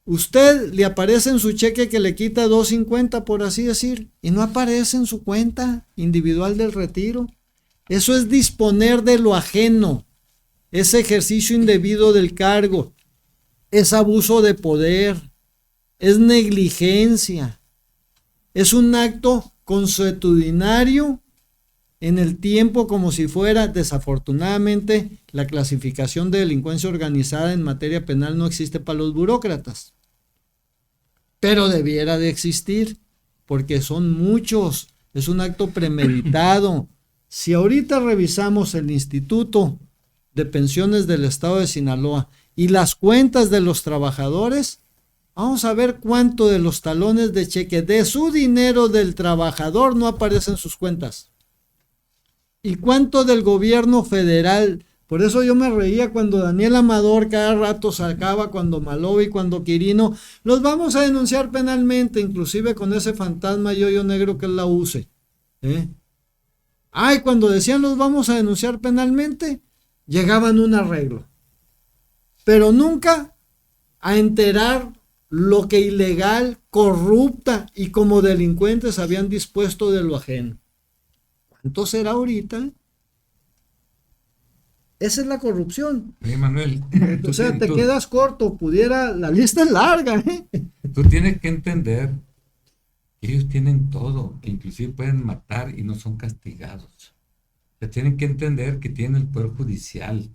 usted le aparece en su cheque que le quita $2.50, por así decir, y no aparece en su cuenta individual del retiro. Eso es disponer de lo ajeno, es ejercicio indebido del cargo, es abuso de poder, es negligencia, es un acto consuetudinario en el tiempo, como si fuera, desafortunadamente, la clasificación de delincuencia organizada en materia penal no existe para los burócratas, pero debiera de existir, porque son muchos, es un acto premeditado. Si ahorita revisamos el Instituto de Pensiones del Estado de Sinaloa y las cuentas de los trabajadores, vamos a ver cuánto de los talones de cheque de su dinero del trabajador no aparece en sus cuentas. ¿Y cuánto del gobierno federal? Por eso yo me reía cuando Daniel Amador cada rato sacaba, cuando Malovi, cuando Quirino, los vamos a denunciar penalmente, inclusive con ese fantasma yoyo negro que es la UCE. Ay, cuando decían los vamos a denunciar penalmente, llegaban a un arreglo. Pero nunca a enterar lo que ilegal, corrupta y como delincuentes habían dispuesto de lo ajeno. ¿Cuánto será ahorita? Esa es la corrupción.
Manuel,
O sea, te quedas corto, la lista es larga,
Tú tienes que entender que ellos tienen todo, que inclusive pueden matar y no son castigados. O sea, tienen que entender que tienen el Poder Judicial,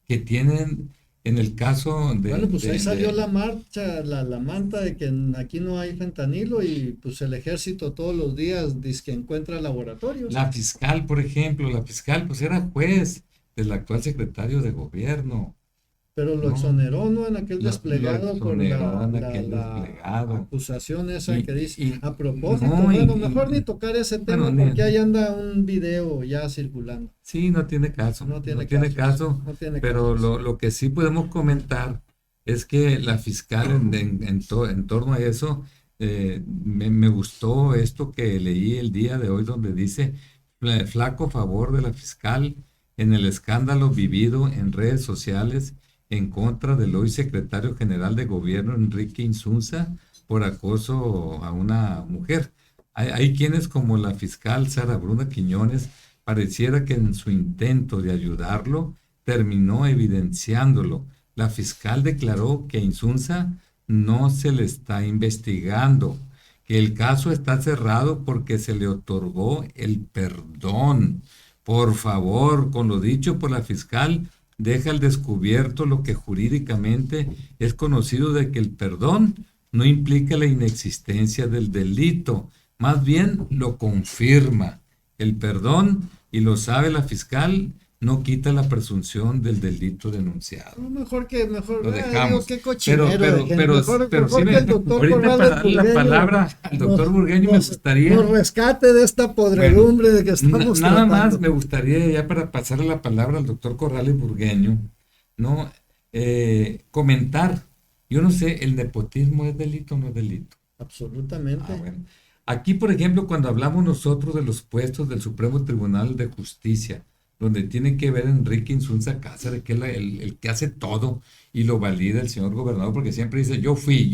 que tienen, en el caso de...
Bueno, pues ahí salió la marcha, la manta de que aquí no hay fentanilo y pues el ejército todos los días dice que encuentra laboratorios.
La fiscal, por ejemplo, pues era juez del actual secretario de gobierno.
Pero lo exoneró, ¿no? En aquel desplegado por la acusación esa que dice. A propósito, mejor ni tocar ese tema porque ahí anda un video ya circulando.
Sí, no tiene caso. No tiene caso. Pero lo que sí podemos comentar es que la fiscal en torno a eso, me gustó esto que leí el día de hoy donde dice, flaco favor de la fiscal en el escándalo vivido en redes sociales en contra del hoy secretario general de gobierno Enrique Insunza por acoso a una mujer. Hay quienes, como la fiscal Sara Bruna Quiñones, pareciera que en su intento de ayudarlo terminó evidenciándolo. La fiscal declaró que a Insunza no se le está investigando, que el caso está cerrado porque se le otorgó el perdón. Por favor, con lo dicho por la fiscal, deja al descubierto lo que jurídicamente es conocido de que el perdón no implica la inexistencia del delito, más bien lo confirma. El perdón, y lo sabe la fiscal, no quita la presunción del delito denunciado.
Mejor
lo dejamos.
Qué cochinero,
pero sí, ahorita para darle la palabra al doctor Burgueño, me gustaría...
Nos rescate de esta podredumbre de que estamos
Nada más me gustaría, ya para pasarle la palabra al doctor Corrales Burgueño, ¿no? Comentar, yo no sé, ¿el nepotismo es delito o no es delito?
Absolutamente.
Bueno. Aquí, por ejemplo, cuando hablamos nosotros de los puestos del Supremo Tribunal de Justicia, donde tiene que ver Enrique Insunza Cáceres, que es el que hace todo y lo valida el señor gobernador, porque siempre dice, yo fui.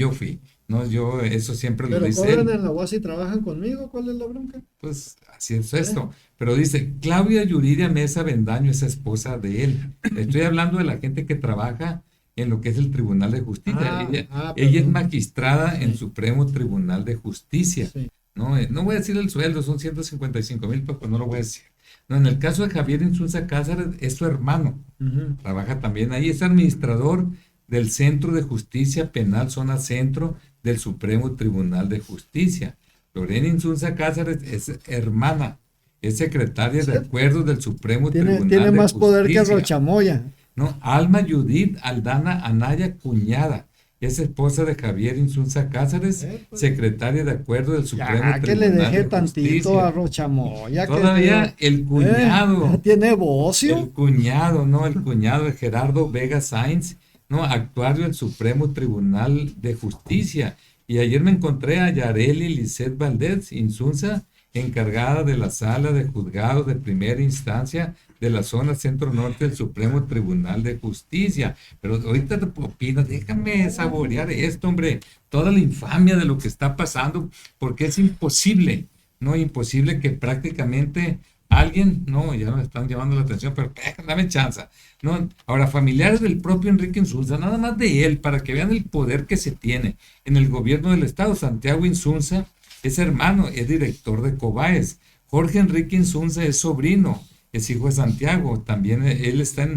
No, yo, eso siempre lo
Pero
dice
cobran
él.
en la UAS y trabajan conmigo, ¿cuál es la bronca?
Pues así es esto. Pero dice, Claudia Yuridia Mesa Bendaño es esposa de él. Estoy hablando de la gente que trabaja en lo que es el Tribunal de Justicia. Ella es
Perdón.
magistrada en
Sí,
Supremo Tribunal de Justicia.
sí.
No, no voy a decir el sueldo, son 155,000, pues no lo voy a decir. No, en el caso de Javier Insunza Cáceres, es su hermano.
Ujú.
Trabaja también ahí, es administrador del Centro de Justicia Penal Zona Centro del Supremo Tribunal de Justicia. Lorena Insunza Cáceres es hermana, es secretaria
Sí,
de acuerdos del Supremo
tiene
Tribunal de
más poder que
Justicia.
Rochamoya.
¿No? Alma Judith Aldana Anaya Cuñada, es esposa de Javier Insunza Cáceres,
Pues,
secretaria de acuerdo del Supremo
ya que le
Tribunal
deje
de
tantito a
Justicia.
Rochamoya.
Todavía el
Ya
cuñado.
tiene bocio.
El cuñado, ¿no? El cuñado de Gerardo Vega Sainz, ¿no? Actuario del Supremo Tribunal de Justicia. Y ayer me encontré a Yareli Lisset Valdez Insunza, encargada de la sala de juzgados de primera instancia de la zona centro-norte del Supremo Tribunal de Justicia. Pero ahorita te opino, déjame saborear esto, hombre, toda la infamia de lo que está pasando, porque es imposible, ¿no? Imposible que prácticamente alguien, no, ya me están llamando la atención, pero dame chance, ¿no? Ahora, familiares del propio Enrique Insunza, nada más de él, para que vean el poder que se tiene en el gobierno del estado. Santiago Insunza es hermano, es director de Cobaes. Jorge Enrique Insunza es sobrino, es hijo de Santiago. También él está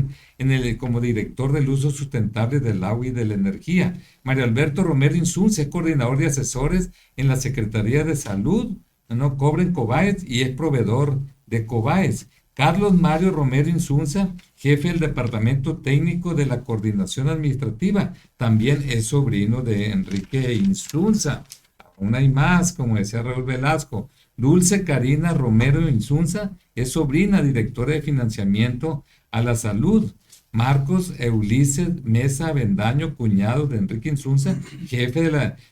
como director del uso sustentable del agua y de la energía. Mario Alberto Romero Insunza es coordinador de asesores en la Secretaría de Salud, no cobra en Cobaes y es proveedor de Cobaes. Carlos Mario Romero Insunza, jefe del Departamento Técnico de la Coordinación Administrativa, también es sobrino de Enrique Insunza. Aún hay más, como decía Raúl Velasco. Dulce Karina Romero Insunza es sobrina directora de financiamiento a la salud. Marcos Ulises Mesa Avendaño, cuñado de Enrique Insunza, jefe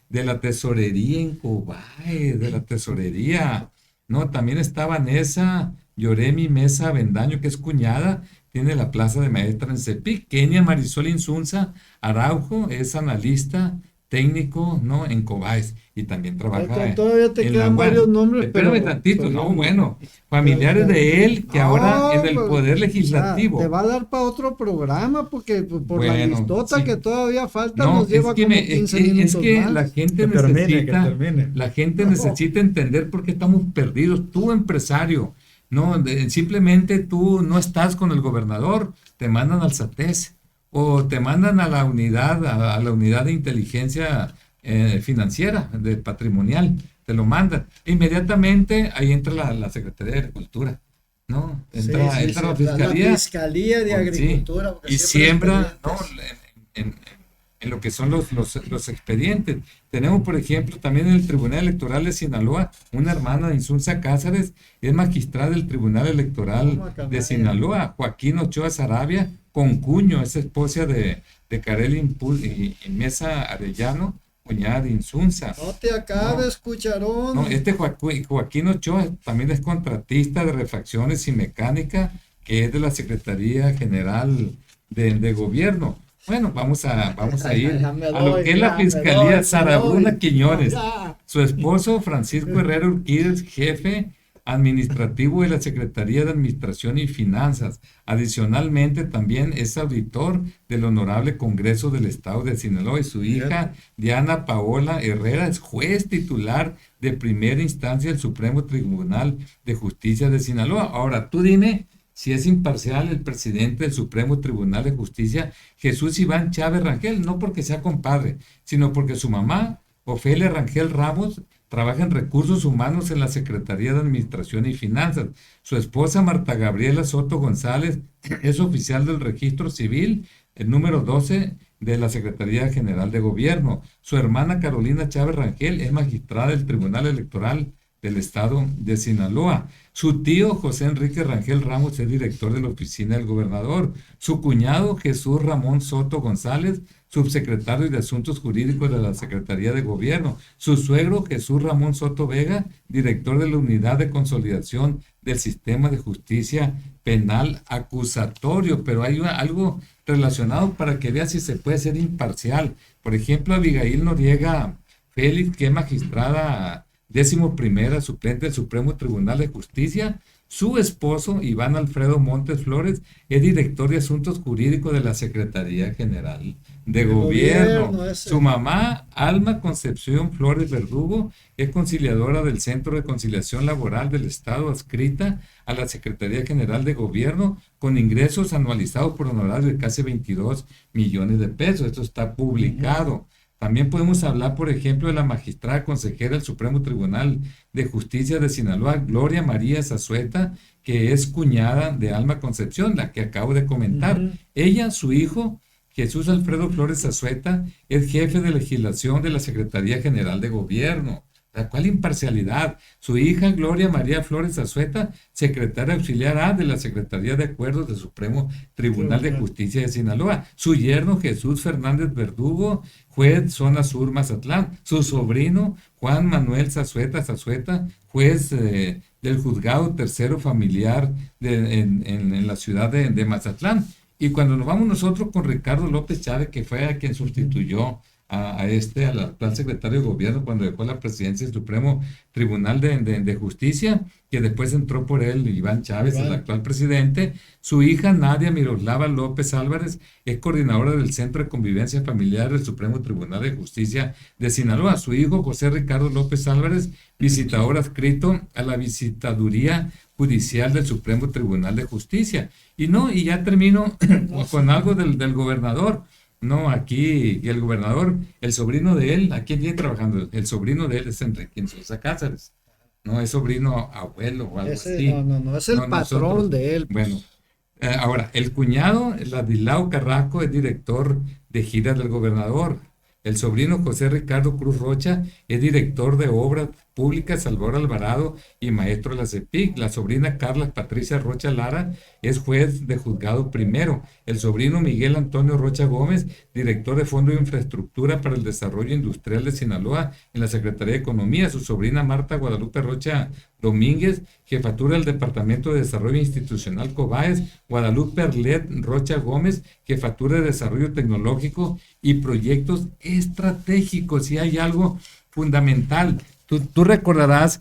de la tesorería en Cobae, de la tesorería. No, también está Vanessa Yoremi Mesa Avendaño, que es cuñada, tiene la plaza de maestra en CEPIC. Kenia Marisol Insunza Araujo es analista técnico, ¿no? En Cobaes y también trabaja
Todavía te
en la
quedan
UAS.
varios nombres,
Espérame tantito,
pero
no,
ya
bueno, familiares de él que ahora en el
pues,
poder
o sea,
legislativo.
te va a dar para otro programa porque pues, por la
Bueno,
listota
sí.
que todavía falta
No,
nos lleva como 15 minutos
es que
más.
la gente
Que termine,
necesita,
que termine.
la gente
No.
necesita entender por qué estamos perdidos. Tú, empresario, no, simplemente tú no estás con el gobernador, te mandan al SATES o te mandan a la unidad de inteligencia financiera, de patrimonial, te lo mandan. Inmediatamente ahí entra la Secretaría de Agricultura, ¿no? Entra la
La
Fiscalía.
Fiscalía de
Sí,
Agricultura. porque
y
siempre
siembra, ¿no?
expedientes.
En lo que son los expedientes. Tenemos, por ejemplo, también en el Tribunal Electoral de Sinaloa, una hermana de Insunza Cáceres, es magistrada del Tribunal Electoral
Toma,
de
canalla.
Sinaloa. Joaquín Ochoa Sarabia, concuño, es esposa de Kareli y Mesa Arellano, cuñada de Insunza.
No te acabes, cucharón.
No, Joaquín Ochoa también es contratista de refacciones y mecánica, que es de la Secretaría General de Gobierno. Bueno, vamos a ir
Ya me
a lo
doy,
que es la
ya me
Fiscalía.
doy,
Sara
me
Bruna
doy.
Quiñones,
Ya.
su esposo Francisco Herrera Urquídez, jefe administrativo de la Secretaría de Administración y Finanzas. Adicionalmente, también es auditor del Honorable Congreso del Estado de Sinaloa, y su hija Diana Paola Herrera es juez titular de primera instancia del Supremo Tribunal de Justicia de Sinaloa. Ahora, tú dime si es imparcial el presidente del Supremo Tribunal de Justicia, Jesús Iván Chávez Rangel, no porque sea compadre, sino porque su mamá, Ofelia Rangel Ramos, trabaja en recursos humanos en la Secretaría de Administración y Finanzas. Su esposa, Marta Gabriela Soto González, es oficial del Registro Civil, el número 12 de la Secretaría General de Gobierno. Su hermana, Carolina Chávez Rangel, es magistrada del Tribunal Electoral del estado de Sinaloa. Su tío José Enrique Rangel Ramos es director de la oficina del gobernador. Su cuñado Jesús Ramón Soto González, subsecretario de Asuntos Jurídicos de la Secretaría de Gobierno. Su suegro Jesús Ramón Soto Vega, director de la Unidad de Consolidación del Sistema de Justicia Penal Acusatorio. Pero hay algo relacionado para que vea si se puede ser imparcial. Por ejemplo, Abigail Noriega Félix, que es magistrada 11ª suplente del Supremo Tribunal de Justicia. Su esposo, Iván Alfredo Montes Flores, es director de Asuntos Jurídicos de la Secretaría General de Gobierno. Su mamá, Alma Concepción Flores Verdugo, es conciliadora del Centro de Conciliación Laboral del Estado, adscrita a la Secretaría General de Gobierno, con ingresos anualizados por honorarios de casi 22 millones de pesos. Esto está publicado. También podemos hablar, por ejemplo, de la magistrada consejera del Supremo Tribunal de Justicia de Sinaloa, Gloria María Zazueta, que es cuñada de Alma Concepción, la que acabo de comentar. Ella, su hijo, Jesús Alfredo Flores Zazueta, es jefe de legislación de la Secretaría General de Gobierno. ¿Cuál imparcialidad? Su hija Gloria María Flores Zazueta, secretaria auxiliar A de la Secretaría de Acuerdos del Supremo Tribunal de Justicia de Sinaloa. Su yerno Jesús Fernández Verdugo, juez zona sur Mazatlán. Su sobrino Juan Manuel Zazueta, juez del juzgado tercero familiar en la ciudad de Mazatlán. Y cuando nos vamos nosotros con Ricardo López Chávez, que fue a quien sustituyó al actual secretario de Gobierno cuando dejó la presidencia del Supremo Tribunal de Justicia, que después entró por él Iván Chávez, el actual presidente. Su hija Nadia Miroslava López Álvarez es coordinadora del Centro de Convivencia Familiar del Supremo Tribunal de Justicia de Sinaloa. Su hijo José Ricardo López Álvarez, visitador adscrito a la Visitaduría Judicial del Supremo Tribunal de Justicia. Y ya termino con algo del gobernador. No, aquí, y el gobernador, el sobrino de él, ¿a quién viene trabajando? El sobrino de él es Enrique Sosa Cáceres. No es sobrino abuelo o algo así.
No, es el patrón nosotros, de él.
Bueno, ahora, el cuñado, Ladilao Carrasco, es director de giras del gobernador. El sobrino José Ricardo Cruz Rocha es director de Obras Públicas Salvador Alvarado y maestro de la CEPIC. La sobrina Carla Patricia Rocha Lara es juez de juzgado primero. El sobrino Miguel Antonio Rocha Gómez, director de Fondo de Infraestructura para el Desarrollo Industrial de Sinaloa en la Secretaría de Economía. Su sobrina Marta Guadalupe Rocha Domínguez, jefatura del Departamento de Desarrollo Institucional COBAES. Guadalupe Arlet Rocha Gómez, jefatura de Desarrollo Tecnológico y Proyectos Estratégicos. Y hay algo fundamental. Tú recordarás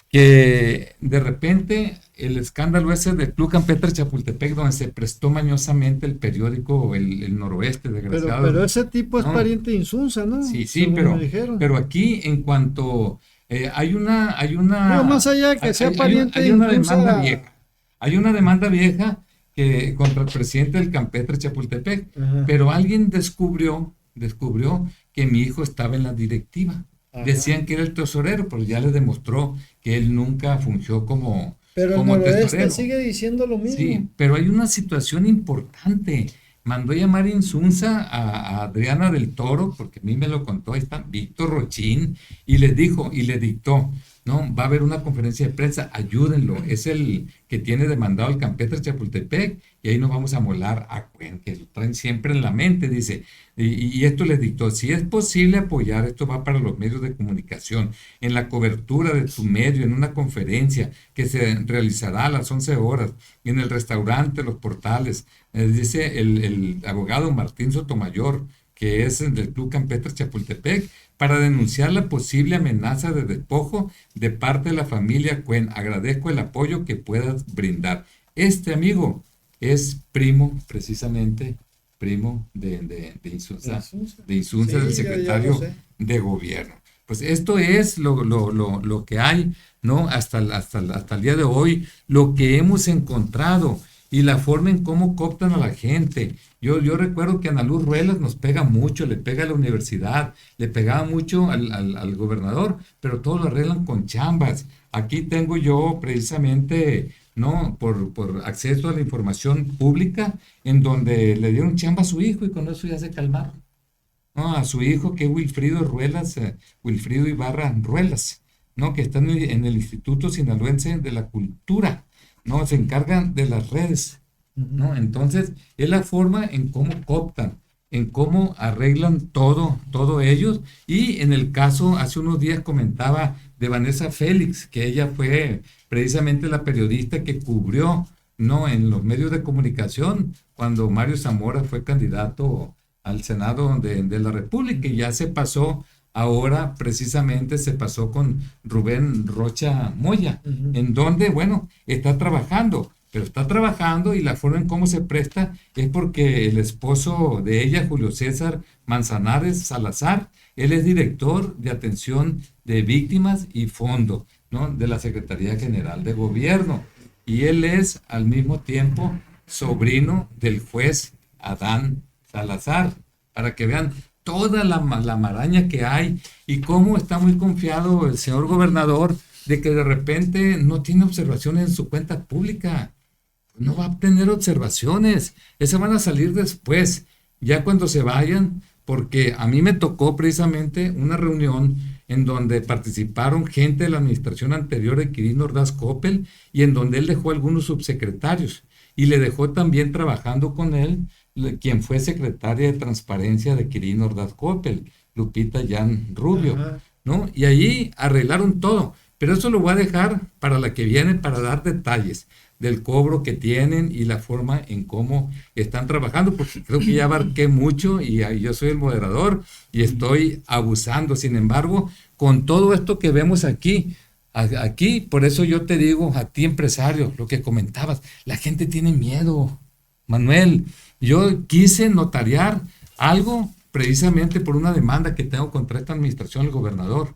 que de repente el escándalo ese del Club Campetre Chapultepec, donde se prestó mañosamente el periódico El Noroeste, desgraciado.
Pero ese tipo es pariente de Insunza, ¿no?
Sí, pero aquí en cuanto hay una
no, más allá de que sea pariente de Insunza,
hay una demanda vieja que contra el presidente del Campetre Chapultepec, pero alguien descubrió que mi hijo estaba en la directiva. Decían que era el tesorero, pero ya le demostró que él nunca fungió como
pero
como
el Noroeste
tesorero.
sigue diciendo lo mismo.
Sí, pero hay una situación importante. Mandó llamar Insunza a Adriana del Toro, porque a mí me lo contó, ahí está Víctor Rochín, y le dictó, no, va a haber una conferencia de prensa, ayúdenlo, es el que tiene demandado al Campetre Chapultepec, y ahí nos vamos a molar a Cuen, que lo traen siempre en la mente, dice, y esto le dictó, si es posible apoyar, esto va para los medios de comunicación, en la cobertura de tu medio, en una conferencia que se realizará a las 11 horas, en el restaurante, los portales, dice el abogado Martín Sotomayor, que es del Club Campetre Chapultepec, para denunciar la posible amenaza de despojo de parte de la familia Cuen. Agradezco el apoyo que puedas brindar. Este amigo es precisamente primo de Insunza, sí, del secretario de Gobierno. Pues esto es lo que hay, ¿no? Hasta el día de hoy, lo que hemos encontrado y la forma en cómo cooptan a la gente. Yo recuerdo que Ana Luz Ruelas nos pega mucho, le pega a la universidad, le pegaba mucho al gobernador, pero todo lo arreglan con chambas. Aquí tengo yo precisamente, ¿no? Por acceso a la información pública, en donde le dieron chamba a su hijo y con eso ya se calmaron. No, a su hijo que es Wilfrido Ibarra Ruelas, ¿no? Que están en el Instituto Sinaloense de la Cultura, ¿no? Se encargan de las redes, ¿no? Entonces, es la forma en cómo cooptan, en cómo arreglan todo ellos. Y en el caso, hace unos días comentaba de Vanessa Félix, que ella fue precisamente la periodista que cubrió, ¿no? En los medios de comunicación, cuando Mario Zamora fue candidato al Senado de la República, y ya se pasó, ahora precisamente se pasó con Rubén Rocha Moya, en donde, bueno, está trabajando, pero está trabajando y la forma en cómo se presta es porque el esposo de ella, Julio César Manzanares Salazar, él es director de atención de víctimas y fondo, ¿no? De la Secretaría General de Gobierno. Y él es al mismo tiempo sobrino del juez Adán Salazar, para que vean toda la maraña que hay y cómo está muy confiado el señor gobernador de que de repente no tiene observaciones en su cuenta pública. No va a tener observaciones, esas van a salir después, ya cuando se vayan, porque a mí me tocó precisamente una reunión en donde participaron gente de la administración anterior de Quirino Ordaz Coppel y en donde él dejó algunos subsecretarios y le dejó también trabajando con él quien fue secretaria de Transparencia de Quirino Ordaz Coppel, Lupita Yan Rubio,
Ajá.
¿no? Y allí arreglaron todo, pero eso lo voy a dejar para la que viene, para dar detalles del cobro que tienen y la forma en cómo están trabajando, porque creo que ya abarqué mucho y yo soy el moderador y estoy abusando. Sin embargo, con todo esto que vemos aquí, por eso yo te digo a ti, empresario, lo que comentabas, la gente tiene miedo, Manuel. Yo quise notariar algo precisamente por una demanda que tengo contra esta administración del gobernador.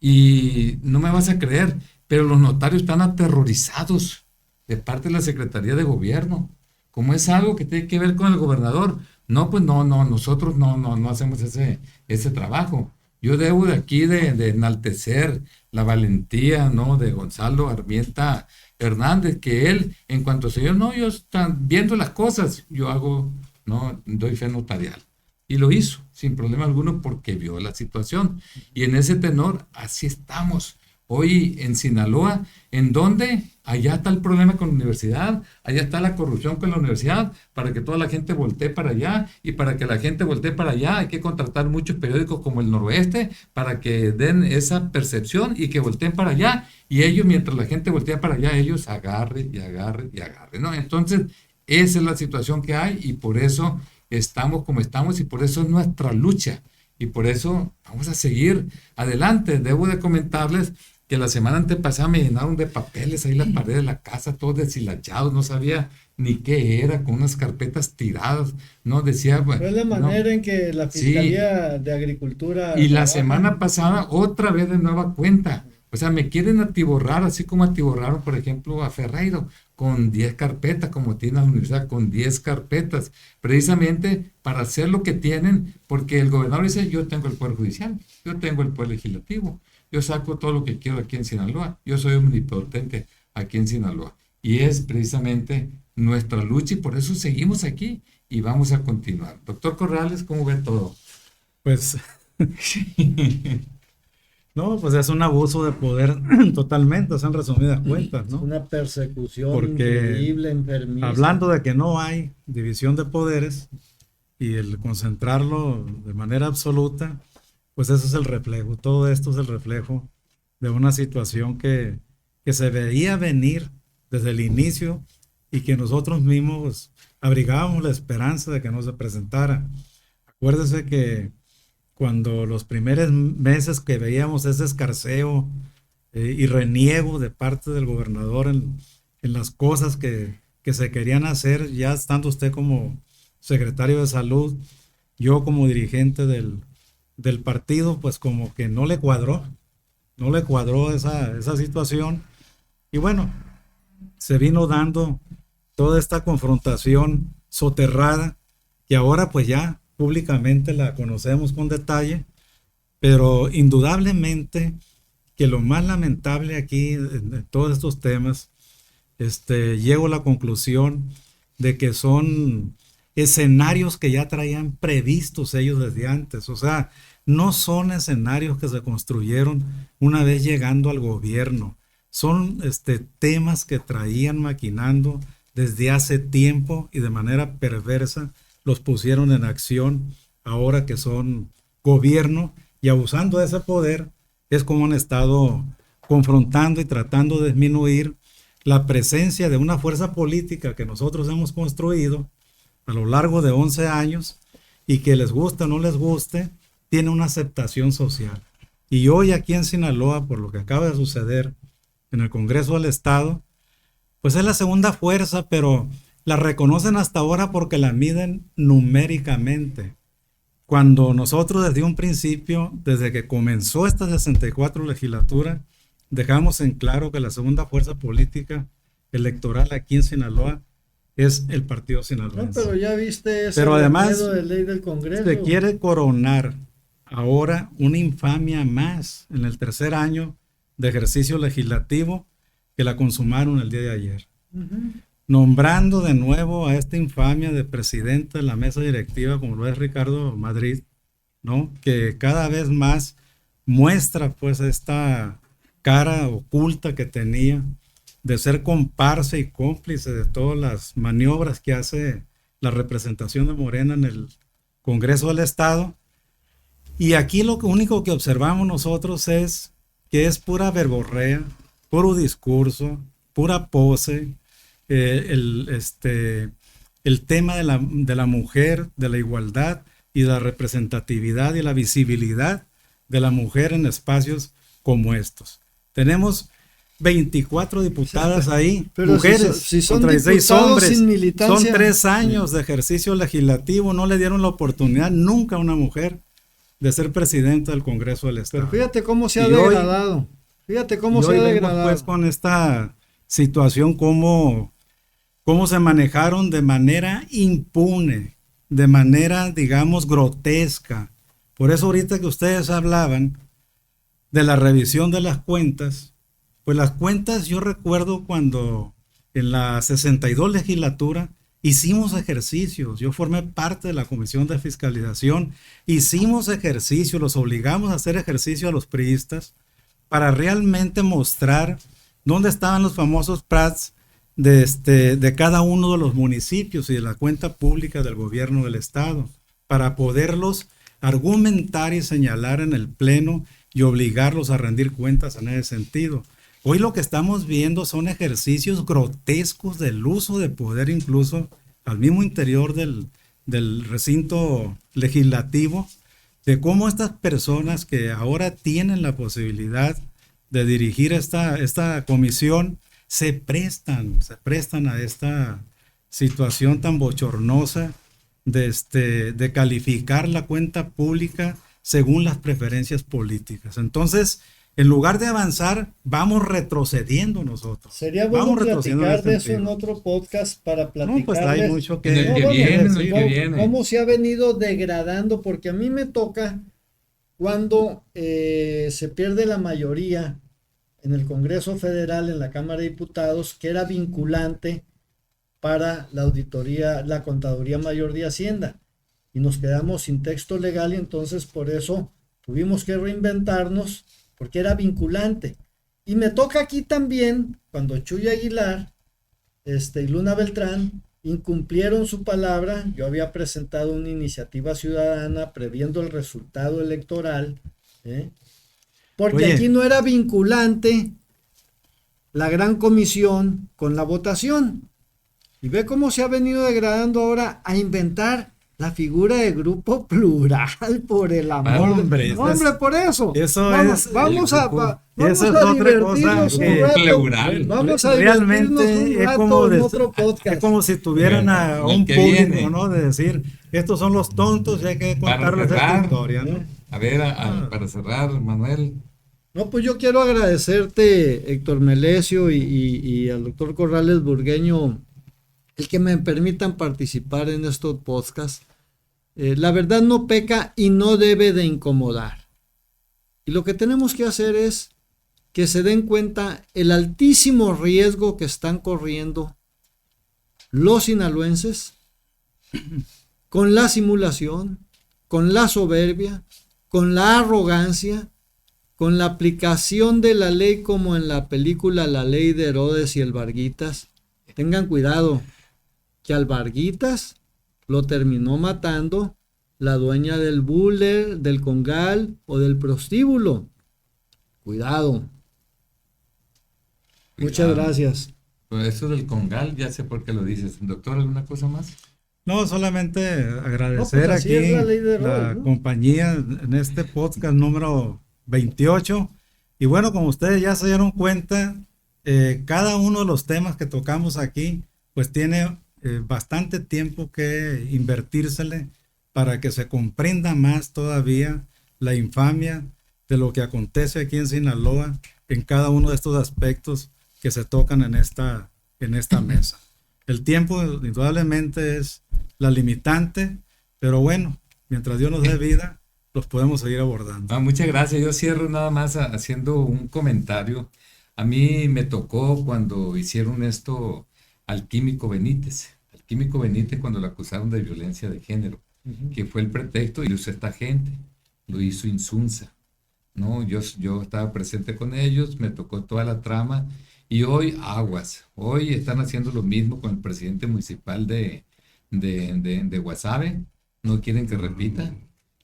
Y no me vas a creer, pero los notarios están aterrorizados de parte de la Secretaría de Gobierno. Como es algo que tiene que ver con el gobernador, no, pues no, nosotros no hacemos ese trabajo. Yo debo de aquí de enaltecer la valentía, ¿no? De Gonzalo Armienta Hernández, que él, en cuanto se yo, no, yo están viendo las cosas, yo hago, no, doy fe notarial. Y lo hizo, sin problema alguno, porque vio la situación. Y en ese tenor, así estamos. Hoy en Sinaloa, en donde allá está el problema con la universidad, allá está la corrupción con la universidad, para que toda la gente voltee para allá, y para que la gente voltee para allá hay que contratar muchos periódicos como El Noroeste para que den esa percepción y que volteen para allá, y ellos, mientras la gente voltea para allá, ellos agarren y agarren y agarren, ¿no? Entonces, esa es la situación que hay y por eso estamos como estamos y por eso es nuestra lucha. Y por eso vamos a seguir adelante. Debo de comentarles que la semana antepasada me llenaron de papeles ahí la pared de la casa, todos deshilachados, no sabía ni qué era, con unas carpetas tiradas, no decía, bueno,
Fue la
no,
manera en que la
sí,
Fiscalía de Agricultura
y la
trabaja.
semana pasada otra vez de nueva cuenta. O sea, me quieren atiborrar, así como atiborraron, por ejemplo, a Ferreiro, con 10 carpetas, como tiene la universidad, con 10 carpetas, precisamente para hacer lo que tienen, porque el gobernador dice, yo tengo el Poder Judicial, yo tengo el Poder Legislativo, yo saco todo lo que quiero aquí en Sinaloa, yo soy omnipotente aquí en Sinaloa. Y es precisamente nuestra lucha y por eso seguimos aquí y vamos a continuar. Doctor Corrales, ¿cómo ve todo?
Pues, no, pues es un abuso de poder totalmente, son resumidas cuentas,
Es
¿no?
una persecución
Porque
increíble, enfermiza.
hablando de que no hay división de poderes y el concentrarlo de manera absoluta, pues eso es el reflejo, todo esto es el reflejo de una situación que se veía venir desde el inicio y que nosotros mismos pues, abrigábamos la esperanza de que no se presentara. Acuérdese que cuando los primeros meses que veíamos ese escarceo y reniego de parte del gobernador en las cosas que se querían hacer, ya estando usted como secretario de salud, yo como dirigente del partido, pues como que no le cuadró esa situación. Y bueno, se vino dando toda esta confrontación soterrada que ahora pues ya públicamente la conocemos con detalle, pero indudablemente que lo más lamentable aquí en todos estos temas, llego a la conclusión de que son escenarios que ya traían previstos ellos desde antes. O sea, no son escenarios que se construyeron una vez llegando al gobierno. Son temas que traían maquinando desde hace tiempo y de manera perversa los pusieron en acción ahora que son gobierno, y abusando de ese poder es como han estado confrontando y tratando de disminuir la presencia de una fuerza política que nosotros hemos construido a lo largo de 11 años y que les guste o no les guste, tiene una aceptación social. Y hoy aquí en Sinaloa, por lo que acaba de suceder en el Congreso del Estado, pues es la segunda fuerza, pero la reconocen hasta ahora porque la miden numéricamente. Cuando nosotros desde un principio, desde que comenzó esta 64 legislatura, dejamos en claro que la segunda fuerza política electoral aquí en Sinaloa es el Partido Sinaloense.
No, pero ya viste ese
pero además
de ley del Congreso.
Se quiere coronar ahora una infamia más en el tercer año de ejercicio legislativo que la consumaron el día de ayer. Nombrando de nuevo a esta infamia de presidente de la mesa directiva, como lo es Ricardo Madrid, ¿no? Que cada vez más muestra pues esta cara oculta que tenía de ser comparsa y cómplice de todas las maniobras que hace la representación de Morena en el Congreso del Estado. Y aquí lo único que observamos nosotros es que es pura verborrea, puro discurso, pura pose. El tema de la mujer, de la igualdad y de la representatividad y la visibilidad de la mujer en espacios como estos. Tenemos 24 diputadas ahí,
pero
mujeres,
si son
36 hombres.
Sin militancia.
Son 3 años de ejercicio legislativo, no le dieron la oportunidad nunca a una mujer de ser presidenta del Congreso del Estado.
Pero fíjate cómo se ha degradado. Fíjate cómo se ha degradado.
Pues con esta situación, cómo se manejaron de manera impune, de manera, digamos, grotesca. Por eso ahorita que ustedes hablaban de la revisión de las cuentas, pues las cuentas yo recuerdo cuando en la 62 legislatura hicimos ejercicios, yo formé parte de la Comisión de Fiscalización, hicimos ejercicios, los obligamos a hacer ejercicio a los priistas para realmente mostrar dónde estaban los famosos PRATs de cada uno de los municipios y de la cuenta pública del gobierno del estado, para poderlos argumentar y señalar en el pleno y obligarlos a rendir cuentas en ese sentido. Hoy lo que estamos viendo son ejercicios grotescos del uso de poder, incluso al mismo interior del recinto legislativo, de cómo estas personas que ahora tienen la posibilidad de dirigir esta comisión se prestan a esta situación tan bochornosa de calificar la cuenta pública según las preferencias políticas. Entonces, en lugar de avanzar, vamos retrocediendo nosotros.
Sería bueno platicar de eso en otro podcast para platicar.
No, pues hay mucho que...
En el que viene.
Cómo se ha venido degradando, porque a mí me toca cuando se pierde la mayoría en el Congreso Federal, en la Cámara de Diputados, que era vinculante para la auditoría, la Contaduría Mayor de Hacienda, y nos quedamos sin texto legal, y entonces por eso tuvimos que reinventarnos, porque era vinculante. Y me toca aquí también, cuando Chuy Aguilar y Luna Beltrán incumplieron su palabra. Yo había presentado una iniciativa ciudadana previendo el resultado electoral, porque aquí no era vinculante la gran comisión con la votación. Y ve cómo se ha venido degradando ahora a inventar la figura de grupo plural, por el amor.
Hombre,
por eso. Vamos a divertirnos un rato.
Plural.
Vamos a
realmente
divertirnos un rato en otro podcast.
Es como si tuvieran a un público, ¿no? De decir, estos son los tontos y hay que contarles esta historia, ¿no?
A ver, para cerrar, Manuel.
No, pues yo quiero agradecerte, Héctor Melesio, y al doctor Corrales Burgueño, el que me permitan participar en estos podcasts. La verdad no peca y no debe de incomodar. Y lo que tenemos que hacer es que se den cuenta el altísimo riesgo que están corriendo los sinaloenses con la simulación, con la soberbia, con la arrogancia, con la aplicación de la ley como en la película La Ley de Herodes y el Varguitas. Tengan cuidado, que al Varguitas lo terminó matando la dueña del buller, del congal o del prostíbulo. Cuidado. Muchas
Cuidado.
gracias.
Pues eso del congal, ya sé por qué lo dices. Doctor, ¿alguna cosa más?
No, solamente agradecer
No, pues así
aquí
es la ley de Herodes,
la
¿no?
compañía en este podcast número 28. Y bueno, como ustedes ya se dieron cuenta, cada uno de los temas que tocamos aquí, pues tiene bastante tiempo que invertírsele para que se comprenda más todavía la infamia de lo que acontece aquí en Sinaloa en cada uno de estos aspectos que se tocan en esta mesa. El tiempo indudablemente es la limitante, pero bueno, mientras Dios nos dé vida, los podemos seguir abordando.
Muchas gracias. Yo cierro nada más haciendo un comentario. A mí me tocó cuando hicieron esto al químico Benítez. Al químico Benítez cuando lo acusaron de violencia de género, que fue el pretexto y lo hizo esta gente, lo hizo Insunza. ¿No? Yo estaba presente con ellos, me tocó toda la trama y hoy aguas. Hoy están haciendo lo mismo con el presidente municipal de Guasave. No quieren que repita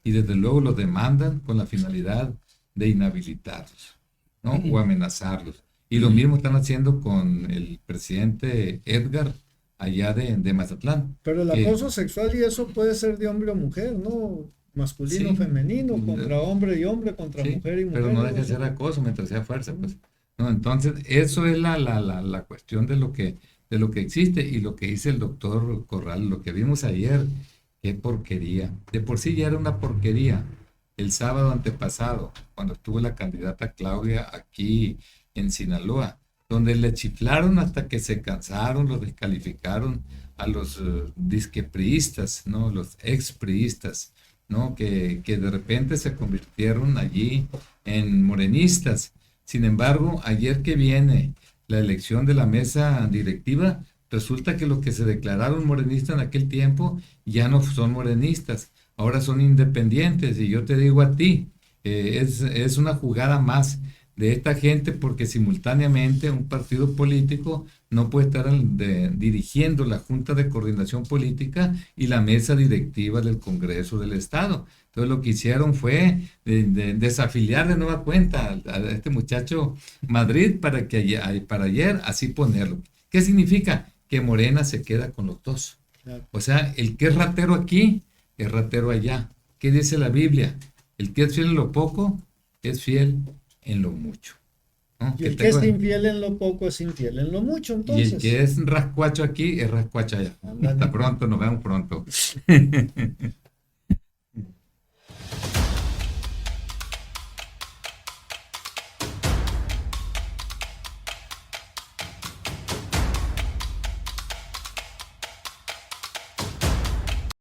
y desde luego los demandan con la finalidad de inhabilitarlos, ¿no? O amenazarlos. Y lo mismo están haciendo con el presidente Edgar allá de Mazatlán.
Pero el
que-
acoso sexual y eso puede ser de hombre o mujer, ¿no? Masculino,
Sí.
femenino, contra hombre y hombre, contra
Sí,
mujer y mujer.
pero no
¿no?
deja de ser acoso mientras sea fuerza, pues. No, entonces, eso es la cuestión de lo que existe y lo que dice el doctor Corral, lo que vimos ayer, qué porquería. De por sí ya era una porquería. El sábado antepasado, cuando estuvo la candidata Claudia aquí en Sinaloa, donde le chiflaron hasta que se cansaron, los descalificaron a los disquepriistas, ¿no? Los expriistas, ¿no? Que de repente se convirtieron allí en morenistas. Sin embargo, ayer que viene la elección de la mesa directiva, resulta que los que se declararon morenistas en aquel tiempo ya no son morenistas, ahora son independientes. Y yo te digo a ti, es una jugada más de esta gente porque simultáneamente un partido político no puede estar dirigiendo la Junta de Coordinación Política y la mesa directiva del Congreso del Estado. Entonces lo que hicieron fue desafiliar de nueva cuenta a este muchacho Madrid para que para ayer así ponerlo. ¿Qué significa? Que Morena se queda con los dos.
Claro.
O sea, el que es ratero aquí, es ratero allá. ¿Qué dice la Biblia? El que es fiel en lo poco, es fiel en lo mucho. ¿No?
Y el que es infiel en lo poco es infiel en lo mucho,
Y
entonces.
el que es rascuacho aquí, es rascuacho allá.
Ándale.
Hasta pronto, nos vemos pronto.